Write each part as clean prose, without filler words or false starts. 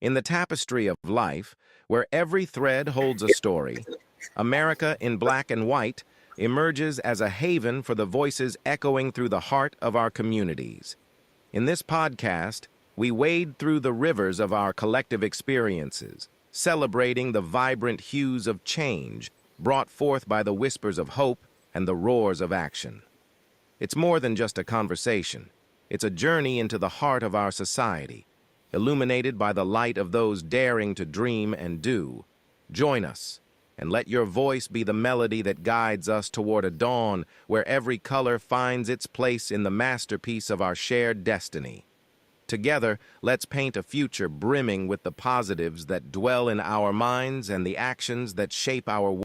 In the tapestry of life, where every thread holds a story, America in Black and White emerges as a haven for the voices echoing through the heart of our communities. In this podcast, we wade through the rivers of our collective experiences, celebrating the vibrant hues of change brought forth by the whispers of hope and the roars of action. It's more than just a conversation. It's a journey into the heart of our society, illuminated by the light of those daring to dream and do. Join us, and let your voice be the melody that guides us toward a dawn where every color finds its place in the masterpiece of our shared destiny. Together, let's paint a future brimming with the positives that dwell in our minds and the actions that shape our world.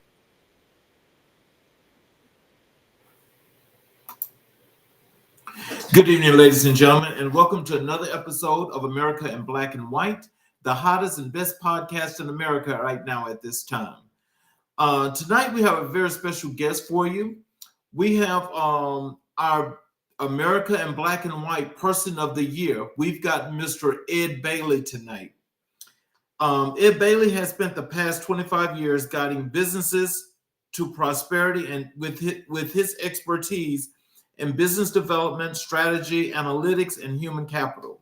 Good evening, ladies and gentlemen, and welcome to another episode of America in Black and White, the hottest and best podcast in America right now at this time. Tonight, we have a very special guest for you. We have our America in Black and White Person of the Year. We've got Mr. Ed Bailey tonight. Ed Bailey has spent the past 25 years guiding businesses to prosperity and with his expertise in business development, strategy, analytics, and human capital.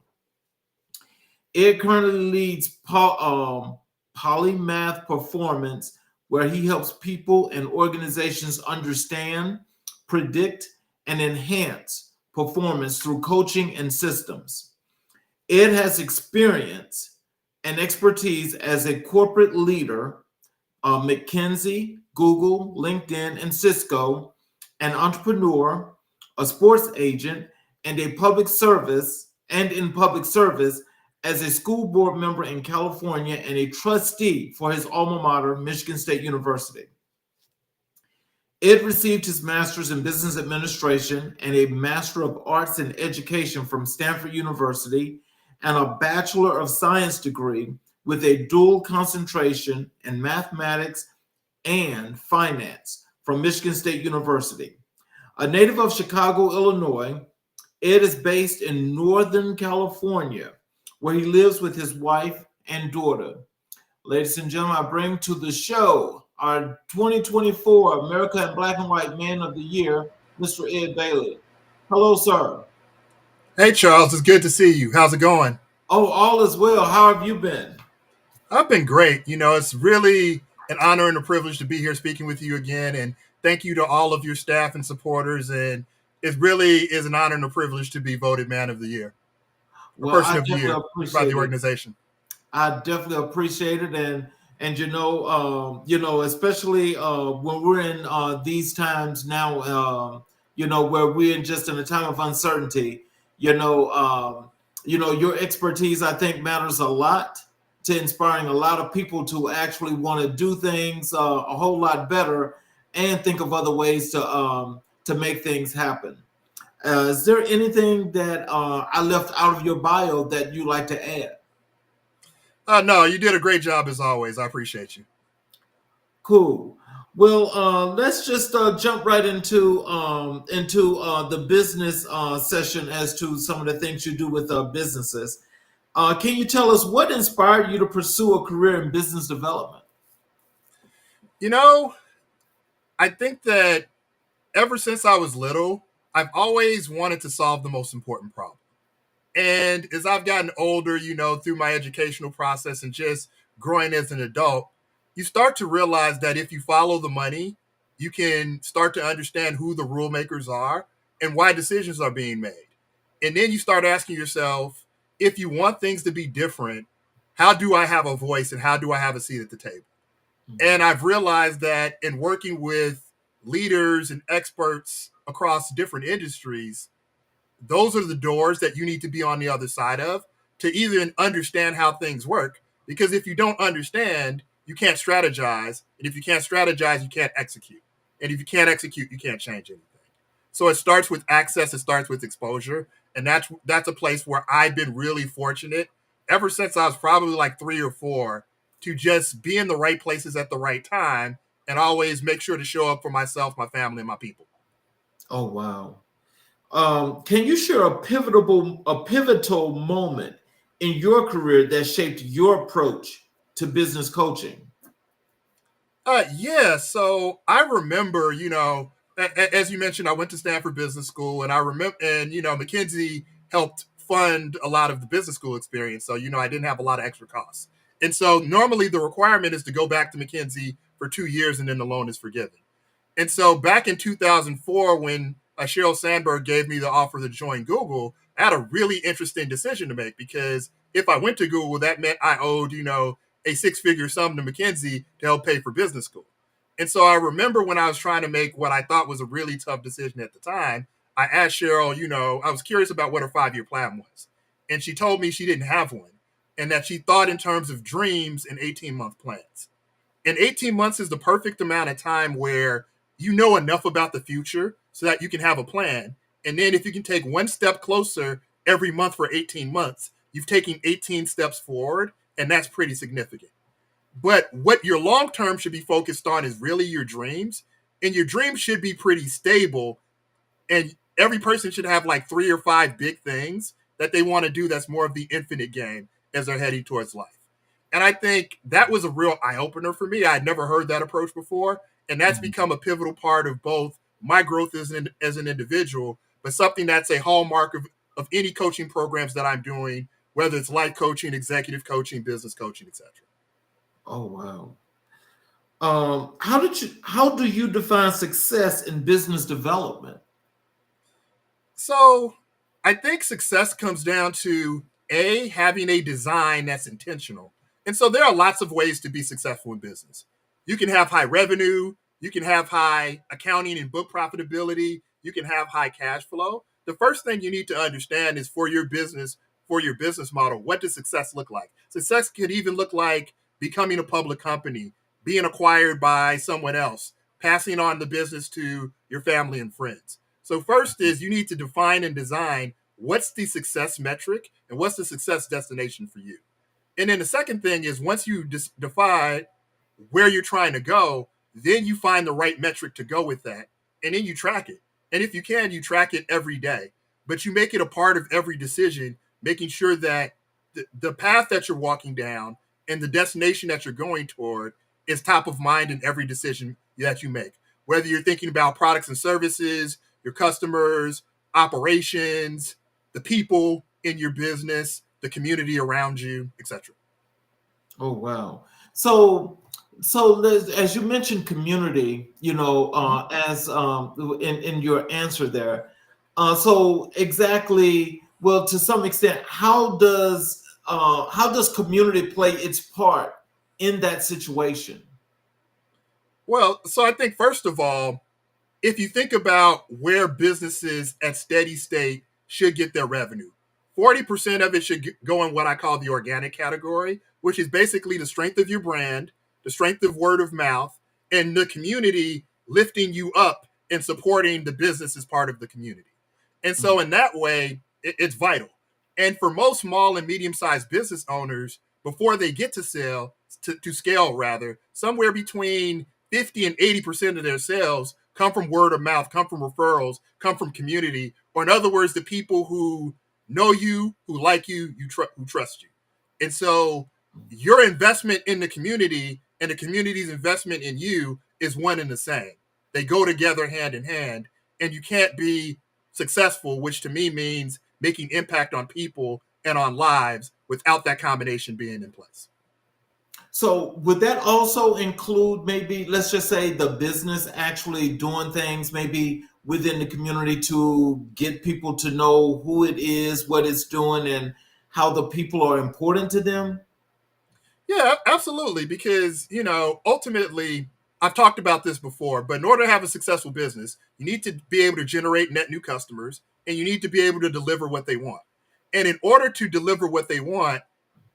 Ed currently leads Polymath Performance, where he helps people and organizations understand, predict, and enhance performance through coaching and systems. Ed has experience and expertise as a corporate leader, McKinsey, Google, LinkedIn, and Cisco, an entrepreneur, a sports agent, and in public service as a school board member in California and a trustee for his alma mater, Michigan State University. Ed received his master's in business administration and a master of arts in education from Stanford University and a bachelor of science degree with a dual concentration in mathematics and finance from Michigan State University. A native of Chicago, Illinois, Ed is based in Northern California, where he lives with his wife and daughter. Ladies and gentlemen, I bring to the show our 2024 America in Black and White Man of the Year, Mr. Ed Bailey. Hello, sir. Hey, Charles. It's good to see you. How's it going? Oh, all is well. How have you been? I've been great. You know, it's really an honor and a privilege to be here speaking with you again. And thank you to all of your staff and supporters. And it really is an honor and a privilege to be voted Man of the Year, Person of the Year by the organization. I definitely appreciate it, and especially when we're in these times now, where we're just in a time of uncertainty. Your expertise, I think, matters a lot to inspiring a lot of people to actually want to do things a whole lot better and think of other ways to make things happen. Is there anything that I left out of your bio that you'd like to add? No, you did a great job as always. I appreciate you. Cool. Well, let's just jump right into the business session as to some of the things you do with businesses. Can you tell us what inspired you to pursue a career in business development? You know, I think that ever since I was little, I've always wanted to solve the most important problem. And as I've gotten older, through my educational process and just growing as an adult, you start to realize that if you follow the money, you can start to understand who the rule makers are and why decisions are being made. And then you start asking yourself, if you want things to be different, how do I have a voice and how do I have a seat at the table? Mm-hmm. And I've realized that in working with leaders and experts across different industries, those are the doors that you need to be on the other side of to either understand how things work. Because if you don't understand, you can't strategize. And if you can't strategize, you can't execute. And if you can't execute, you can't change anything. So it starts with access. It starts with exposure. And that's a place where I've been really fortunate ever since I was probably like 3 or 4 to just be in the right places at the right time and always make sure to show up for myself, my family, and my people. Oh, wow. Can you share a pivotal moment in your career that shaped your approach to business coaching? Yeah. So I remember, as you mentioned, I went to Stanford Business School, and I remember, and McKinsey helped fund a lot of the business school experience. So I didn't have a lot of extra costs, and so normally the requirement is to go back to McKinsey for 2 years, and then the loan is forgiven. And so back in 2004, when Sheryl Sandberg gave me the offer to join Google, I had a really interesting decision to make, because if I went to Google, that meant I owed, a six-figure sum to McKinsey to help pay for business school. And so I remember when I was trying to make what I thought was a really tough decision at the time, I asked Sheryl, I was curious about what her 5-year plan was. And she told me she didn't have one, and that she thought in terms of dreams and 18-month plans. And 18 months is the perfect amount of time where you know enough about the future so that you can have a plan. And then if you can take one step closer every month for 18 months, you've taken 18 steps forward, and that's pretty significant. But what your long term should be focused on is really your dreams. And your dreams should be pretty stable. And every person should have like 3 or 5 big things that they want to do that's more of the infinite game as they're heading towards life. And I think that was a real eye opener for me. I had never heard that approach before. And that's become a pivotal part of both my growth as an individual, but something that's a hallmark of any coaching programs that I'm doing, whether it's life coaching, executive coaching, business coaching, etc. Oh, wow. How do you define success in business development? So I think success comes down to having a design that's intentional. And so there are lots of ways to be successful in business. You can have high revenue, you can have high accounting and book profitability, you can have high cash flow. The first thing you need to understand is for your business model, what does success look like? Success could even look like becoming a public company, being acquired by someone else, passing on the business to your family and friends. So first is you need to define and design what's the success metric and what's the success destination for you. And then the second thing is once you define where you're trying to go, then you find the right metric to go with that. And then you track it. And if you can, you track it every day. But you make it a part of every decision, making sure that the path that you're walking down and the destination that you're going toward is top of mind in every decision that you make. Whether you're thinking about products and services, your customers, operations, the people in your business, the community around you, etc. Oh, wow. So as you mentioned community, as in your answer there. So exactly, well, to some extent, how does community play its part in that situation? Well, so I think first of all, if you think about where businesses at steady state should get their revenue, 40% of it should go in what I call the organic category, which is basically the strength of your brand, the strength of word of mouth, and the community lifting you up and supporting the business as part of the community. And so, in that way, it's vital. And for most small and medium sized business owners, before they get to scale rather, somewhere between 50 and 80% of their sales come from word of mouth, come from referrals, come from community, or in other words, the people who know you, who like you, who trust you. And so your investment in the community and the community's investment in you is one and the same. They go together hand in hand, and you can't be successful, which to me means making impact on people and on lives without that combination being in place. So would that also include maybe, let's just say, the business actually doing things maybe within the community to get people to know who it is, what it's doing, and how the people are important to them? Yeah, absolutely. Because, ultimately, I've talked about this before, but in order to have a successful business, you need to be able to generate net new customers and you need to be able to deliver what they want. And in order to deliver what they want,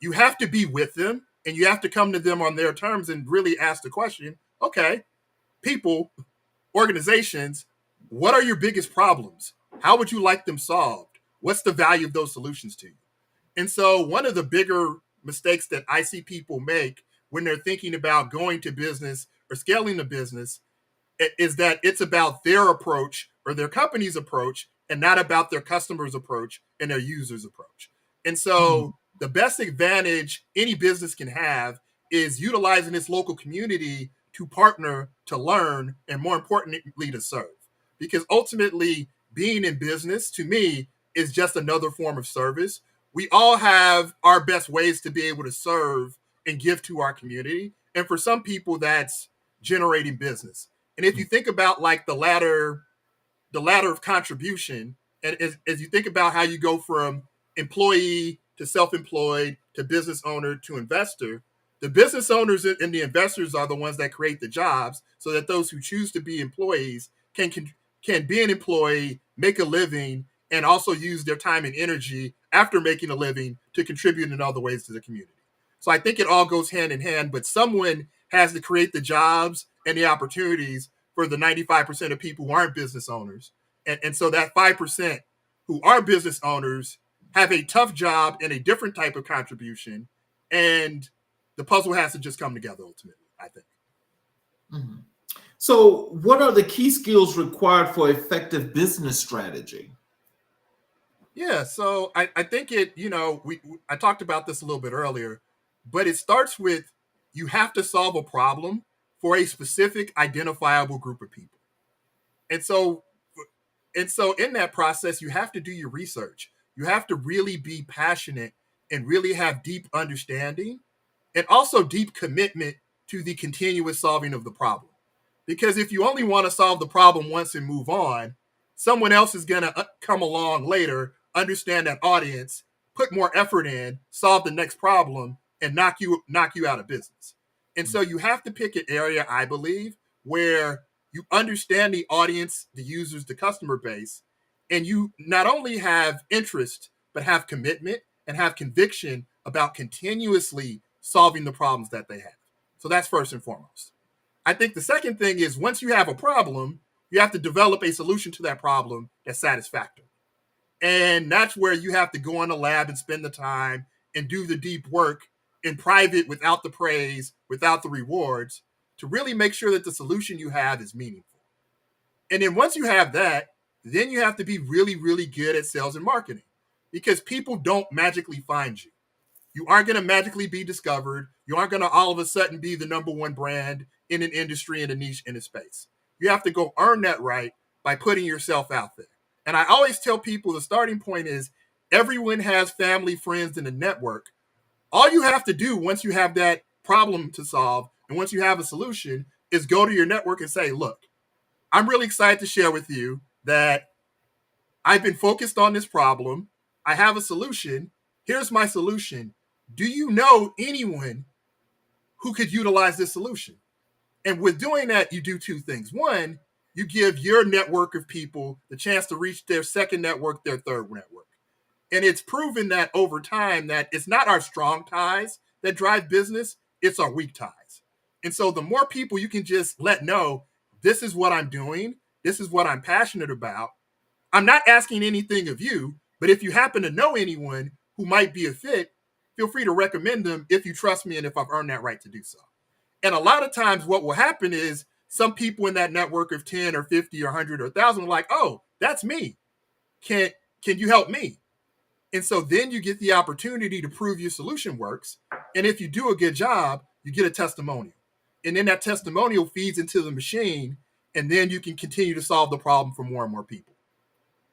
you have to be with them and you have to come to them on their terms and really ask the question, okay, people, organizations, what are your biggest problems? How would you like them solved? What's the value of those solutions to you? And so one of the bigger mistakes that I see people make when they're thinking about going to business or scaling the business is that it's about their approach or their company's approach and not about their customers' approach and their users' approach. And so the best advantage any business can have is utilizing its local community to partner, to learn, and more importantly, to serve. Because ultimately, being in business to me is just another form of service. We all have our best ways to be able to serve and give to our community. And for some people, that's generating business. And if you think about like the ladder of contribution, and as you think about how you go from employee to self-employed to business owner to investor, the business owners and the investors are the ones that create the jobs so that those who choose to be employees can be an employee, make a living, and also use their time and energy after making a living to contribute in other ways to the community. So I think it all goes hand in hand, but someone has to create the jobs and the opportunities for the 95% of people who aren't business owners. And so that 5% who are business owners have a tough job and a different type of contribution. And the puzzle has to just come together ultimately, I think. Mm-hmm. So, what are the key skills required for effective business strategy? Yeah, so I think I talked about this a little bit earlier, but it starts with you have to solve a problem for a specific identifiable group of people. And so in that process, you have to do your research. You have to really be passionate and really have deep understanding and also deep commitment to the continuous solving of the problem. Because if you only want to solve the problem once and move on, someone else is going to come along later, understand that audience, put more effort in, solve the next problem, and knock you out of business. And so you have to pick an area, I believe, where you understand the audience, the users, the customer base, and you not only have interest, but have commitment and have conviction about continuously solving the problems that they have. So that's first and foremost. I think the second thing is once you have a problem, you have to develop a solution to that problem that's satisfactory. And that's where you have to go in the lab and spend the time and do the deep work in private without the praise, without the rewards, to really make sure that the solution you have is meaningful. And then once you have that, then you have to be really, really good at sales and marketing because people don't magically find you. You aren't going to magically be discovered. You aren't going to all of a sudden be the number one brand in an industry, in a niche, in a space. You have to go earn that right by putting yourself out there. And I always tell people the starting point is everyone has family, friends, and a network. All you have to do once you have that problem to solve and once you have a solution is go to your network and say, look, I'm really excited to share with you that I've been focused on this problem. I have a solution. Here's my solution. Do you know anyone who could utilize this solution? And with doing that, you do two things. One, you give your network of people the chance to reach their second network, their third network. And it's proven that over time that it's not our strong ties that drive business, it's our weak ties. And so the more people you can just let know, this is what I'm doing, this is what I'm passionate about. I'm not asking anything of you, but if you happen to know anyone who might be a fit, feel free to recommend them if you trust me and if I've earned that right to do so. And a lot of times what will happen is some people in that network of 10 or 50 or 100 or 1,000 are like, oh, that's me. Can you help me? And so then you get the opportunity to prove your solution works. And if you do a good job, you get a testimonial. And then that testimonial feeds into the machine. And then you can continue to solve the problem for more and more people.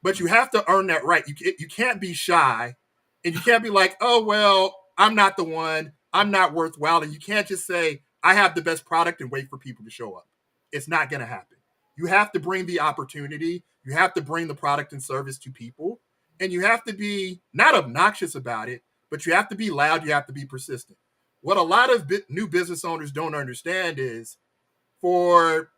But you have to earn that right. You can't be shy. And you can't be like, oh, well, I'm not the one. I'm not worthwhile. And you can't just say, I have the best product and wait for people to show up. It's not going to happen. You have to bring the opportunity. You have to bring the product and service to people. And you have to be not obnoxious about it, but you have to be loud. You have to be persistent. What a lot of new business owners don't understand is for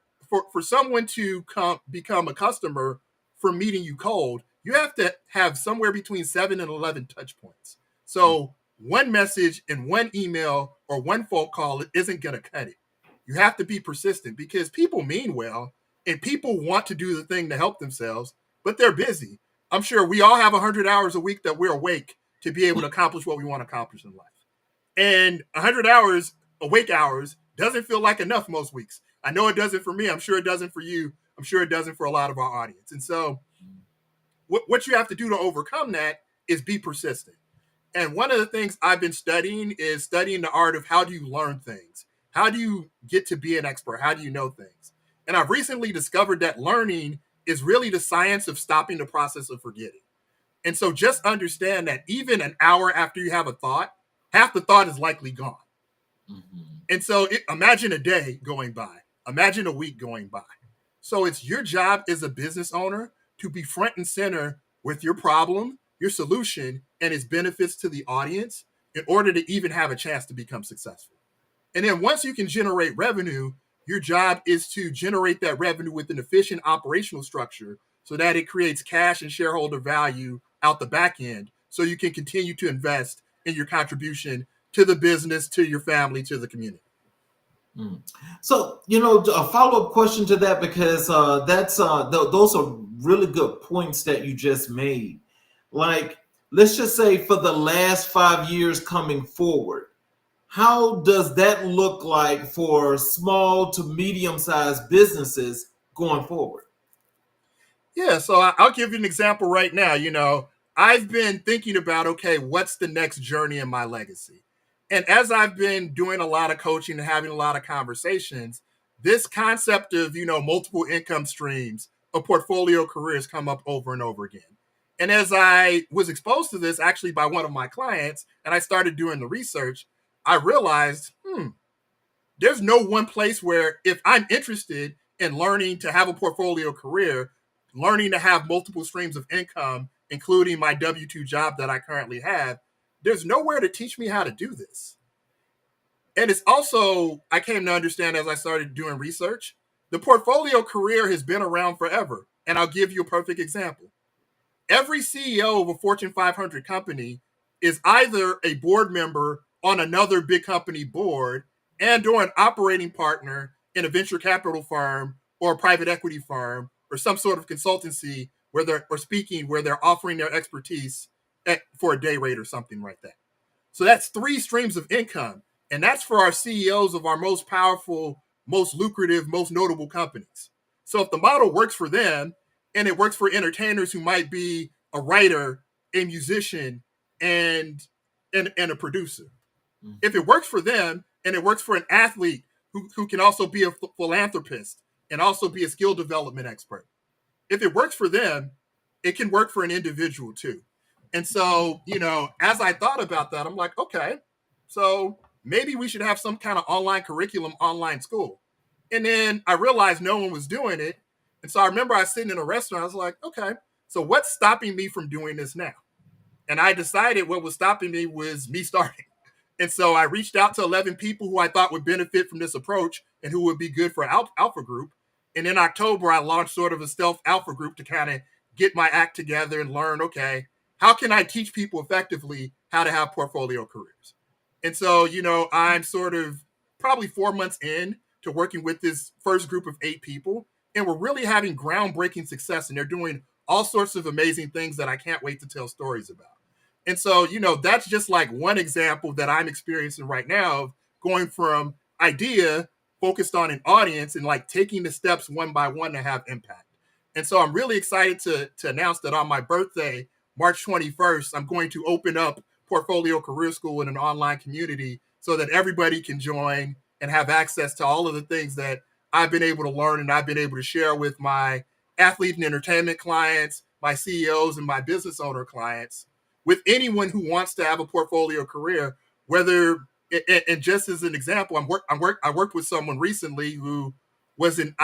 someone to become a customer from meeting you cold, you have to have somewhere between 7 and 11 touch points. So one message and one email or one phone call isn't going to cut it. You have to be persistent because people mean well and people want to do the thing to help themselves, but they're busy. I'm sure we all have 100 hours a week that we're awake to be able to accomplish what we want to accomplish in life. And 100 hours, awake hours, doesn't feel like enough most weeks. I know it doesn't for me. I'm sure it doesn't for you. I'm sure it doesn't for a lot of our audience. And so what you have to do to overcome that is be persistent. And one of the things I've been studying is studying the art of how do you learn things? How do you get to be an expert? How do you know things? And I've recently discovered that learning is really the science of stopping the process of forgetting. And so just understand that even an hour after you have a thought, half the thought is likely gone. Mm-hmm. And so imagine a day going by, imagine a week going by. So it's your job as a business owner to be front and center with your problem, your solution, and its benefits to the audience in order to even have a chance to become successful. And then once you can generate revenue, your job is to generate that revenue with an efficient operational structure so that it creates cash and shareholder value out the back end so you can continue to invest in your contribution to the business, to your family, to the community. So, a follow-up question to that, because those are really good points that you just made. Like, let's just say for the last 5 years coming forward, how does that look like for small to medium-sized businesses going forward? Yeah, so I'll give you an example right now. I've been thinking about, okay, what's the next journey in my legacy? And as I've been doing a lot of coaching and having a lot of conversations, this concept of, multiple income streams, a portfolio careers come up over and over again. And as I was exposed to this actually by one of my clients, and I started doing the research, I realized, there's no one place where if I'm interested in learning to have a portfolio career, learning to have multiple streams of income, including my W-2 job that I currently have, there's nowhere to teach me how to do this. And it's also, I came to understand as I started doing research, the portfolio career has been around forever. And I'll give you a perfect example. Every CEO of a Fortune 500 company is either a board member on another big company board or an operating partner in a venture capital firm or a private equity firm or some sort of consultancy where they're offering their expertise for a day rate or something like that. So that's 3 streams of income. And that's for our CEOs of our most powerful, most lucrative, most notable companies. So if the model works for them and it works for entertainers who might be a writer, a musician, and a producer, if it works for them and it works for an athlete who can also be a philanthropist and also be a skill development expert, if it works for them, it can work for an individual too. And so, as I thought about that, I'm like, okay, so maybe we should have some kind of online curriculum, online school. And then I realized no one was doing it. And so I remember I was sitting in a restaurant. I was like, okay, so what's stopping me from doing this now? And I decided what was stopping me was me starting. And so I reached out to 11 people who I thought would benefit from this approach and who would be good for Alpha Group. And in October, I launched sort of a stealth Alpha Group to kind of get my act together and learn, okay, how can I teach people effectively how to have portfolio careers? And so, I'm sort of probably 4 months in to working with this first group of 8 people. And we're really having groundbreaking success. And they're doing all sorts of amazing things that I can't wait to tell stories about. And so, that's just like one example that I'm experiencing right now of going from idea focused on an audience and like taking the steps one by one to have impact. And so I'm really excited to announce that on my birthday, March 21st, I'm going to open up Portfolio Career School in an online community so that everybody can join and have access to all of the things that I've been able to learn and I've been able to share with my athlete and entertainment clients, my CEOs and my business owner clients, with anyone who wants to have a portfolio career, whether, and just as an example, I worked with someone recently who was an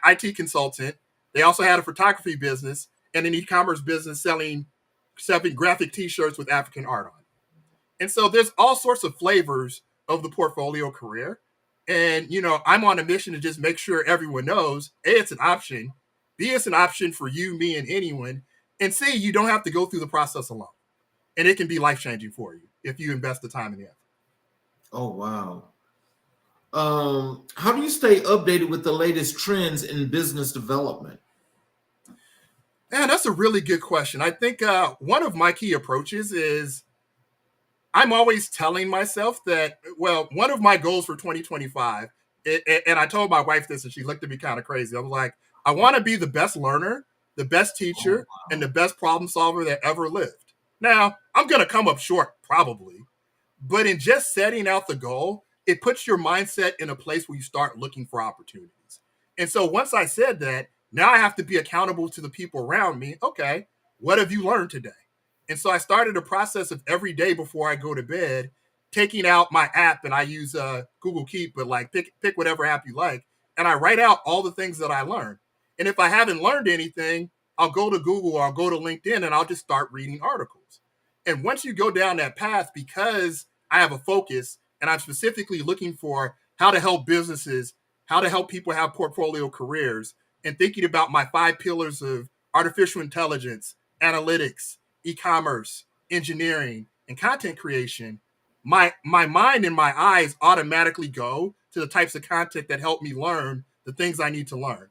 IT consultant. They also had a photography business and an e-commerce business selling graphic T-shirts with African art on. And so there's all sorts of flavors of the portfolio career. And, I'm on a mission to just make sure everyone knows, A, it's an option. B, it's an option for you, me, and anyone. And C, you don't have to go through the process alone. And it can be life-changing for you if you invest the time and the effort. Oh, wow. How do you stay updated with the latest trends in business development? Man, that's a really good question. I think one of my key approaches is I'm always telling myself that, well, one of my goals for 2025, and I told my wife this and she looked at me kind of crazy. I was like, I want to be the best learner, the best teacher, and the best problem solver that ever lived. Now, I'm going to come up short probably, but in just setting out the goal, it puts your mindset in a place where you start looking for opportunities. And so once I said that, now I have to be accountable to the people around me. Okay, what have you learned today? And so I started a process of every day before I go to bed, taking out my app, and I use Google Keep, but like pick whatever app you like, and I write out all the things that I learned. And if I haven't learned anything, I'll go to Google or I'll go to LinkedIn and I'll just start reading articles. And once you go down that path, because I have a focus and I'm specifically looking for how to help businesses, how to help people have portfolio careers, and thinking about my 5 pillars of artificial intelligence, analytics, e-commerce, engineering, and content creation, my mind and my eyes automatically go to the types of content that help me learn the things I need to learn.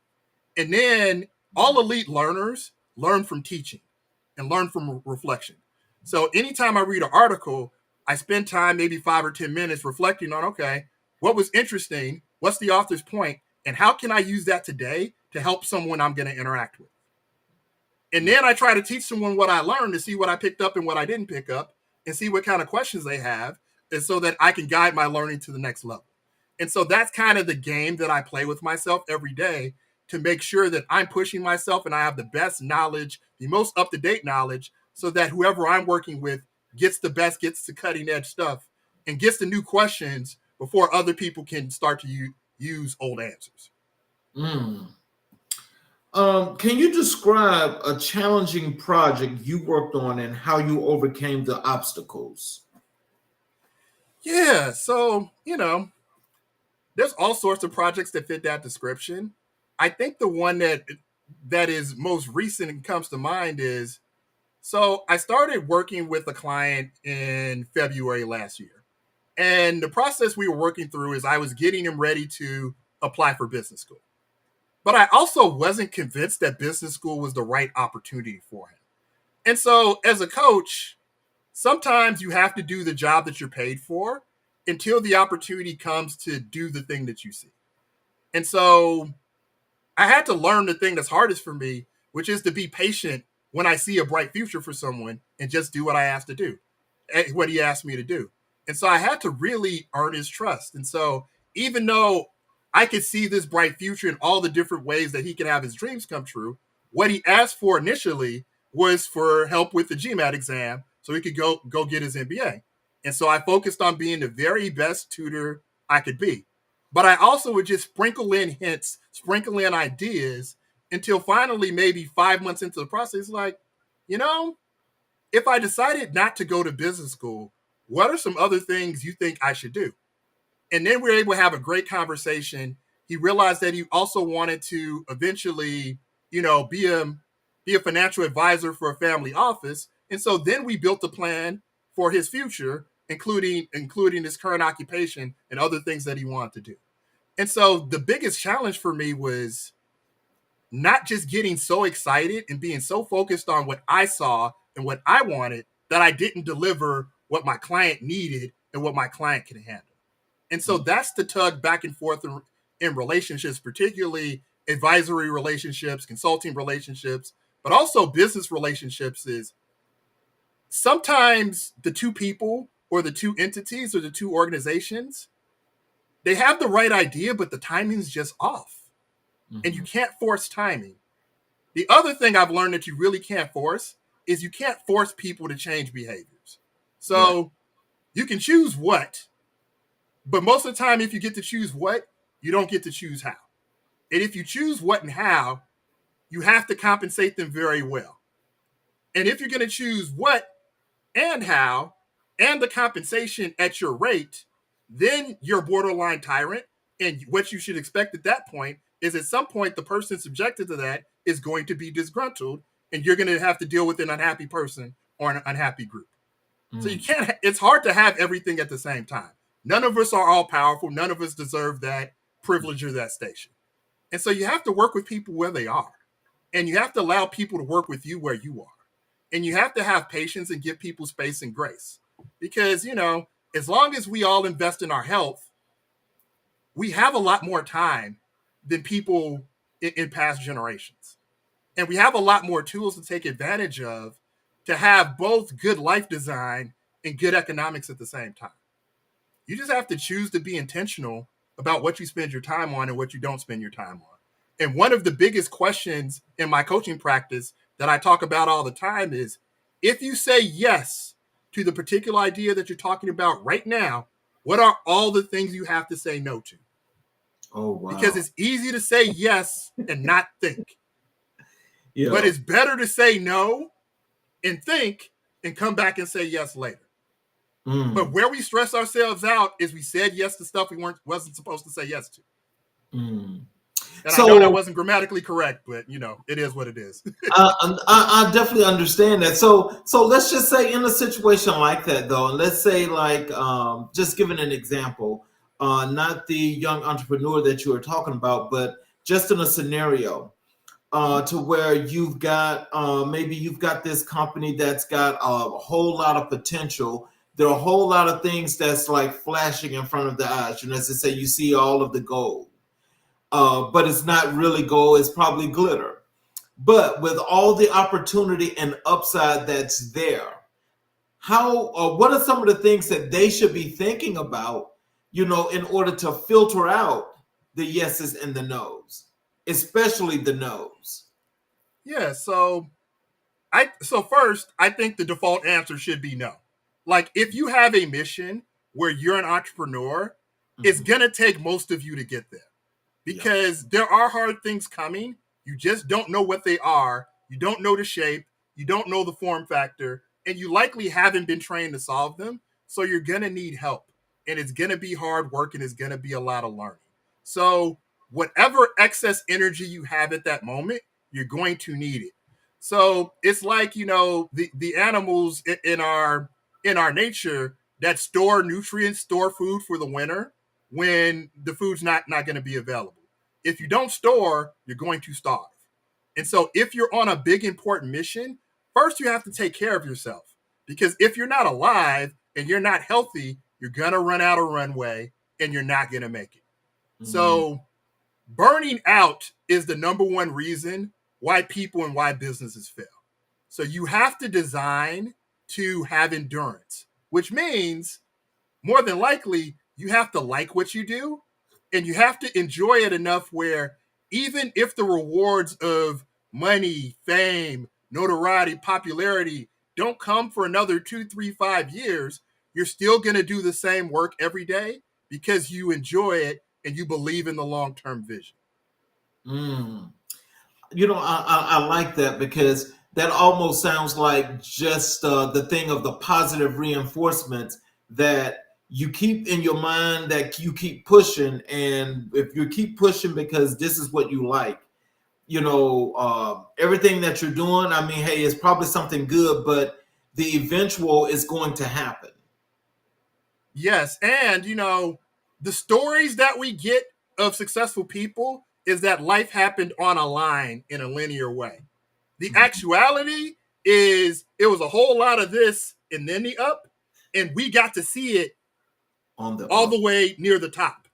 And then all elite learners learn from teaching and learn from reflection. So anytime I read an article, I spend time, maybe 5 or 10 minutes, reflecting on, okay, what was interesting? What's the author's point? And how can I use that today to help someone I'm going to interact with? And then I try to teach someone what I learned to see what I picked up and what I didn't pick up and see what kind of questions they have, and so that I can guide my learning to the next level. And so that's kind of the game that I play with myself every day to make sure that I'm pushing myself and I have the best knowledge, the most up-to-date knowledge, so that whoever I'm working with gets the best, gets the cutting edge stuff, and gets the new questions before other people can start to use old answers. Mm. Can you describe a challenging project you worked on and how you overcame the obstacles? Yeah, so, there's all sorts of projects that fit that description. I think the one that is most recent and comes to mind is, so I started working with a client in February last year. And the process we were working through is I was getting him ready to apply for business school. But I also wasn't convinced that business school was the right opportunity for him. And so as a coach, sometimes you have to do the job that you're paid for until the opportunity comes to do the thing that you see. And so I had to learn the thing that's hardest for me, which is to be patient when I see a bright future for someone and just do what I asked to do, what he asked me to do. And so I had to really earn his trust. And so even though I could see this bright future in all the different ways that he could have his dreams come true, what he asked for initially was for help with the GMAT exam so he could go get his MBA. And so I focused on being the very best tutor I could be. But I also would just sprinkle in hints, sprinkle in ideas until finally, maybe 5 months into the process, like, you know, if I decided not to go to business school, what are some other things you think I should do? And then we were able to have a great conversation. He realized that he also wanted to eventually, be a financial advisor for a family office. And so then we built a plan for his future, including his current occupation and other things that he wanted to do. And so the biggest challenge for me was not just getting so excited and being so focused on what I saw and what I wanted that I didn't deliver what my client needed and what my client could handle. And so that's the tug back and forth in relationships, particularly advisory relationships, consulting relationships, but also business relationships, is sometimes the two people or the two entities or the two organizations, they have the right idea, but the timing's just off. Mm-hmm. And you can't force timing. The other thing I've learned that you really can't force is you can't force people to change behaviors. So you can choose what, but most of the time, if you get to choose what, you don't get to choose how. And if you choose what and how, you have to compensate them very well. And if you're going to choose what and how and the compensation at your rate, then you're a borderline tyrant. And what you should expect at that point is at some point, the person subjected to that is going to be disgruntled, and you're going to have to deal with an unhappy person or an unhappy group. So you can't, it's hard to have everything at the same time. None of us are all powerful. None of us deserve that privilege or that station. And so you have to work with people where they are. And you have to allow people to work with you where you are. And you have to have patience and give people space and grace. Because, as long as we all invest in our health, we have a lot more time than people in past generations. And we have a lot more tools to take advantage of to have both good life design and good economics at the same time. You just have to choose to be intentional about what you spend your time on and what you don't spend your time on. And one of the biggest questions in my coaching practice that I talk about all the time is, if you say yes to the particular idea that you're talking about right now, what are all the things you have to say no to? Oh, wow. Because it's easy to say yes and not think. Yeah. But it's better to say no and think and come back and say yes later. But where we stress ourselves out is we said yes to stuff we wasn't supposed to say yes to. And I know that wasn't grammatically correct, but it is what it is. I definitely understand that. So let's just say in a situation like that, though, and let's say like just giving an example, not the young entrepreneur that you were talking about, but just in a scenario to where you've got maybe you've got this company that's got a whole lot of potential. There are a whole lot of things that's like flashing in front of the eyes. As they say, you see all of the gold. But it's not really gold, it's probably glitter. But with all the opportunity and upside that's there, what are some of the things that they should be thinking about, in order to filter out the yeses and the nos, especially the nos? Yeah, so first, I think the default answer should be no. Like, if you have a mission where you're an entrepreneur, it's going to take most of you to get there. Because there are hard things coming. You just don't know what they are. You don't know the shape. You don't know the form factor. And you likely haven't been trained to solve them. So you're going to need help. And it's going to be hard work and it's going to be a lot of learning. So whatever excess energy you have at that moment, you're going to need it. So it's like, the animals in our nature that store nutrients, store food for the winter when the food's not going to be available. If you don't store, you're going to starve. And so if you're on a big, important mission, first you have to take care of yourself. Because if you're not alive and you're not healthy, you're going to run out of runway and you're not going to make it. So burning out is the number one reason why people and why businesses fail. So you have to design to have endurance, which means more than likely you have to like what you do and you have to enjoy it enough where even if the rewards of money, fame, notoriety, popularity don't come for another 2, 3, 5 years, you're still going to do the same work every day because you enjoy it and you believe in the long-term vision. I like that because that almost sounds like just the thing of the positive reinforcements that you keep in your mind, that you keep pushing. And if you keep pushing because this is what you like, everything that you're doing, I mean, hey, it's probably something good, but the eventual is going to happen. Yes. And, the stories that we get of successful people is that life happened on a line in a linear way. The actuality is it was a whole lot of this and then the up, and we got to see it all the way near the top.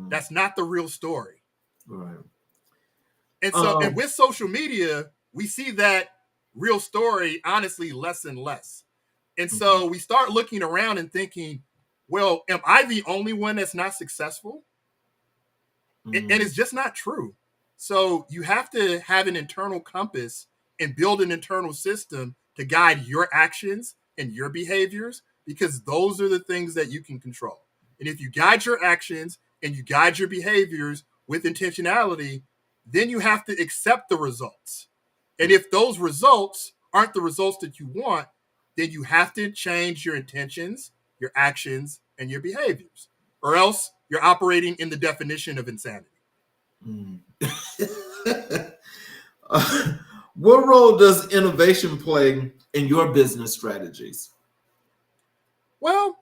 That's not the real story. Right. And so, and with social media, we see that real story, honestly, less and less. And so we start looking around and thinking, well, am I the only one that's not successful? And it's just not true. So you have to have an internal compass and build an internal system to guide your actions and your behaviors, because those are the things that you can control. And if you guide your actions and you guide your behaviors with intentionality, then you have to accept the results. And if those results aren't the results that you want, then you have to change your intentions, your actions, and your behaviors, or else you're operating in the definition of insanity. What role does innovation play in your business strategies? Well,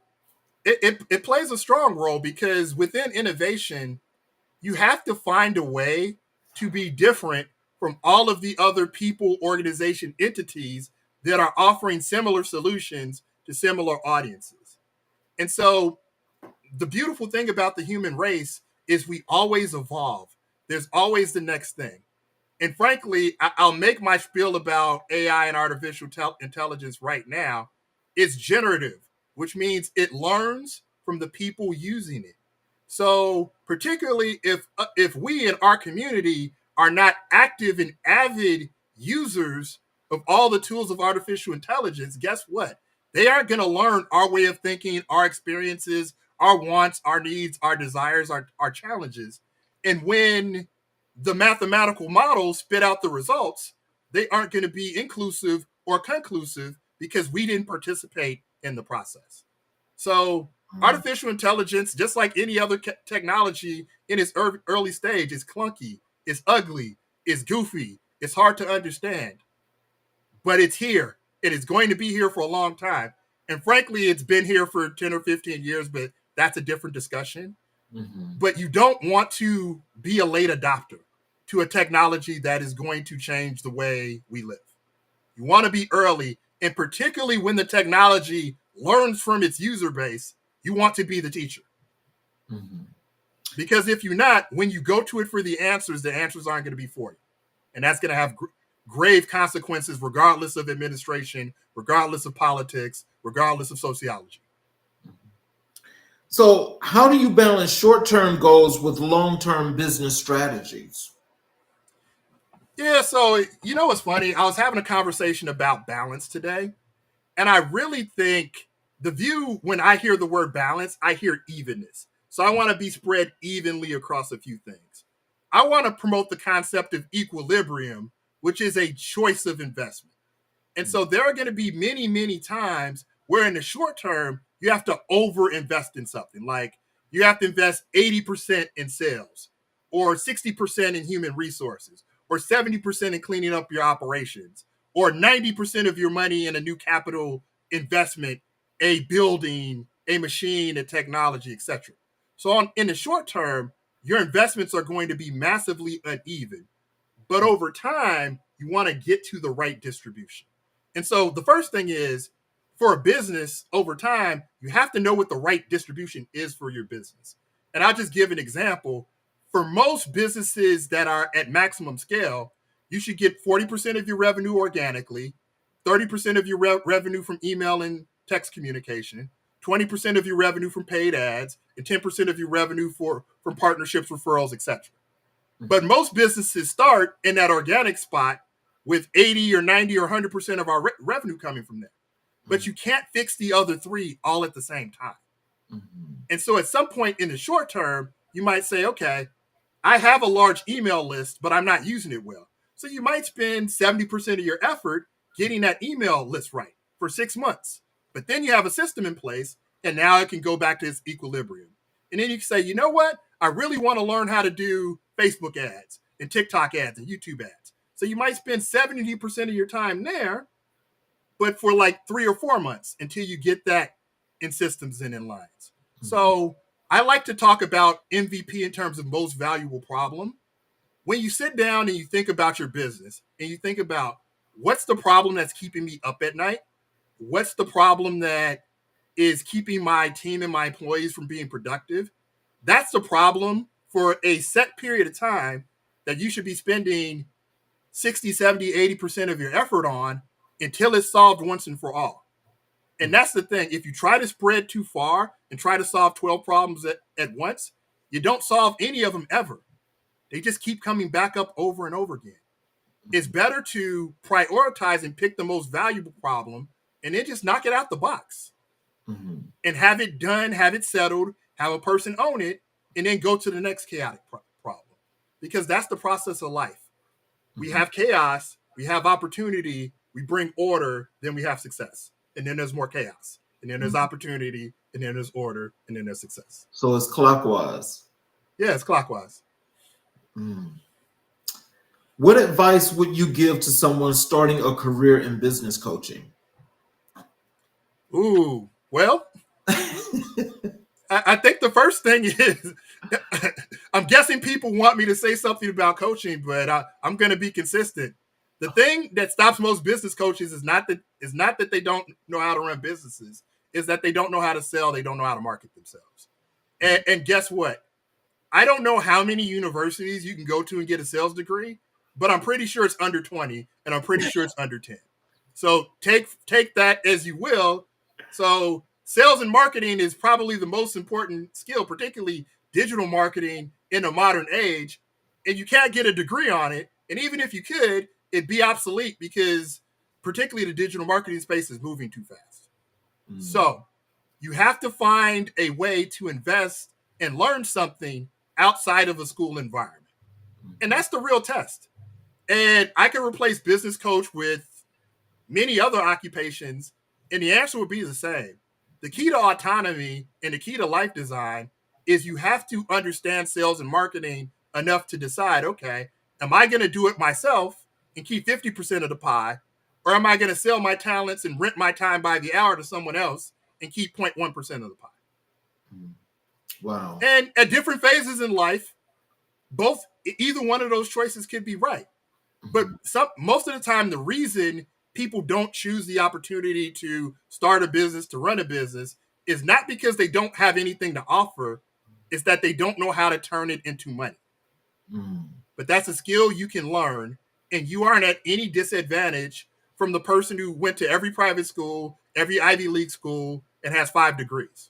it plays a strong role because within innovation, you have to find a way to be different from all of the other people, organization, entities that are offering similar solutions to similar audiences. And so the beautiful thing about the human race is we always evolve. There's always the next thing. And frankly, I'll make my spiel about AI and artificial intelligence right now. It's generative, which means it learns from the people using it. So particularly if we in our community are not active and avid users of all the tools of artificial intelligence, guess what? They aren't going to learn our way of thinking, our experiences, our wants, our needs, our desires, our challenges. And when the mathematical models spit out the results, they aren't going to be inclusive or conclusive because we didn't participate in the process. So artificial intelligence, just like any other technology in its early stage, is clunky, it's ugly, it's goofy, it's hard to understand. But it's here, and it's going to be here for a long time. And frankly, it's been here for 10 or 15 years, but that's a different discussion. Mm-hmm. But you don't want to be a late adopter to a technology that is going to change the way we live. You want to be early, and particularly when the technology learns from its user base, you want to be the teacher. Mm-hmm. Because if you're not, when you go to it for the answers aren't going to be for you. And that's going to have grave consequences regardless of administration, regardless of politics, regardless of sociology. So how do you balance short-term goals with long-term business strategies? Yeah, so you know what's funny? I was having a conversation about balance today, and I really think the view when I hear the word balance, I hear evenness. So I want to be spread evenly across a few things. I want to promote the concept of equilibrium, which is a choice of investment. And so there are going to be many, many times where in the short term, you have to over-invest in something. Like you have to invest 80% in sales or 60% in human resources or 70% in cleaning up your operations or 90% of your money in a new capital investment, a building, a machine, a technology, etc. So in the short term, your investments are going to be massively uneven. But over time, you want to get to the right distribution. And so the first thing is for a business over time, you have to know what the right distribution is for your business. And I'll just give an example. For most businesses that are at maximum scale, you should get 40% of your revenue organically, 30% of your revenue from email and text communication, 20% of your revenue from paid ads, and 10% of your revenue from partnerships, referrals, etc. But most businesses start in that organic spot with 80 or 90 or 100% of our revenue coming from there. But you can't fix the other three all at the same time. Mm-hmm. And so at some point in the short term, you might say, okay, I have a large email list, but I'm not using it well. So you might spend 70% of your effort getting that email list right for 6 months. But then you have a system in place, and now it can go back to its equilibrium. And then you can say, you know what? I really want to learn how to do Facebook ads and TikTok ads and YouTube ads. So you might spend 70% of your time there, but for like 3 or 4 months until you get that in systems and in lines. Mm-hmm. So I like to talk about MVP in terms of most valuable problem. When you sit down and you think about your business and you think about what's the problem that's keeping me up at night? What's the problem that is keeping my team and my employees from being productive? That's the problem for a set period of time that you should be spending 60, 70, 80% of your effort on until it's solved once and for all. And that's the thing. If you try to spread too far and try to solve 12 problems at once, you don't solve any of them ever. They just keep coming back up over and over again. It's better to prioritize and pick the most valuable problem and then just knock it out the box. Mm-hmm. And have it done, have it settled, have a person own it, and then go to the next chaotic problem. Because that's the process of life. Mm-hmm. We have chaos, we have opportunity, we bring order, then we have success. And then there's more chaos. And then there's opportunity, and then there's order, and then there's success. So it's clockwise. Yeah, it's clockwise. What advice would you give to someone starting a career in business coaching? Ooh, well, I think the first thing is, I'm guessing people want me to say something about coaching, but I'm going to be consistent. The thing that stops most business coaches is not that they don't know how to run businesses, is that they don't know how to sell, they don't know how to market themselves. And guess what? I don't know how many universities you can go to and get a sales degree, but I'm pretty sure it's under 20, and I'm pretty sure it's under 10. So take that as you will. So sales and marketing is probably the most important skill, particularly digital marketing in a modern age. And you can't get a degree on it. And even if you could, it'd be obsolete because particularly the digital marketing space is moving too fast. So you have to find a way to invest and learn something outside of a school environment. And that's the real test. And I can replace business coach with many other occupations, and the answer would be the same. The key to autonomy and the key to life design is you have to understand sales and marketing enough to decide, okay, am I going to do it myself and keep 50% of the pie, or am I going to sell my talents and rent my time by the hour to someone else and keep 0.1% of the pie? Wow. And at different phases in life, either one of those choices could be right. But most of the time, the reason people don't choose the opportunity to start a business, to run a business, is not because they don't have anything to offer. It's that they don't know how to turn it into money. But that's a skill you can learn, and you aren't at any disadvantage from the person who went to every private school, every Ivy League school, and has 5 degrees.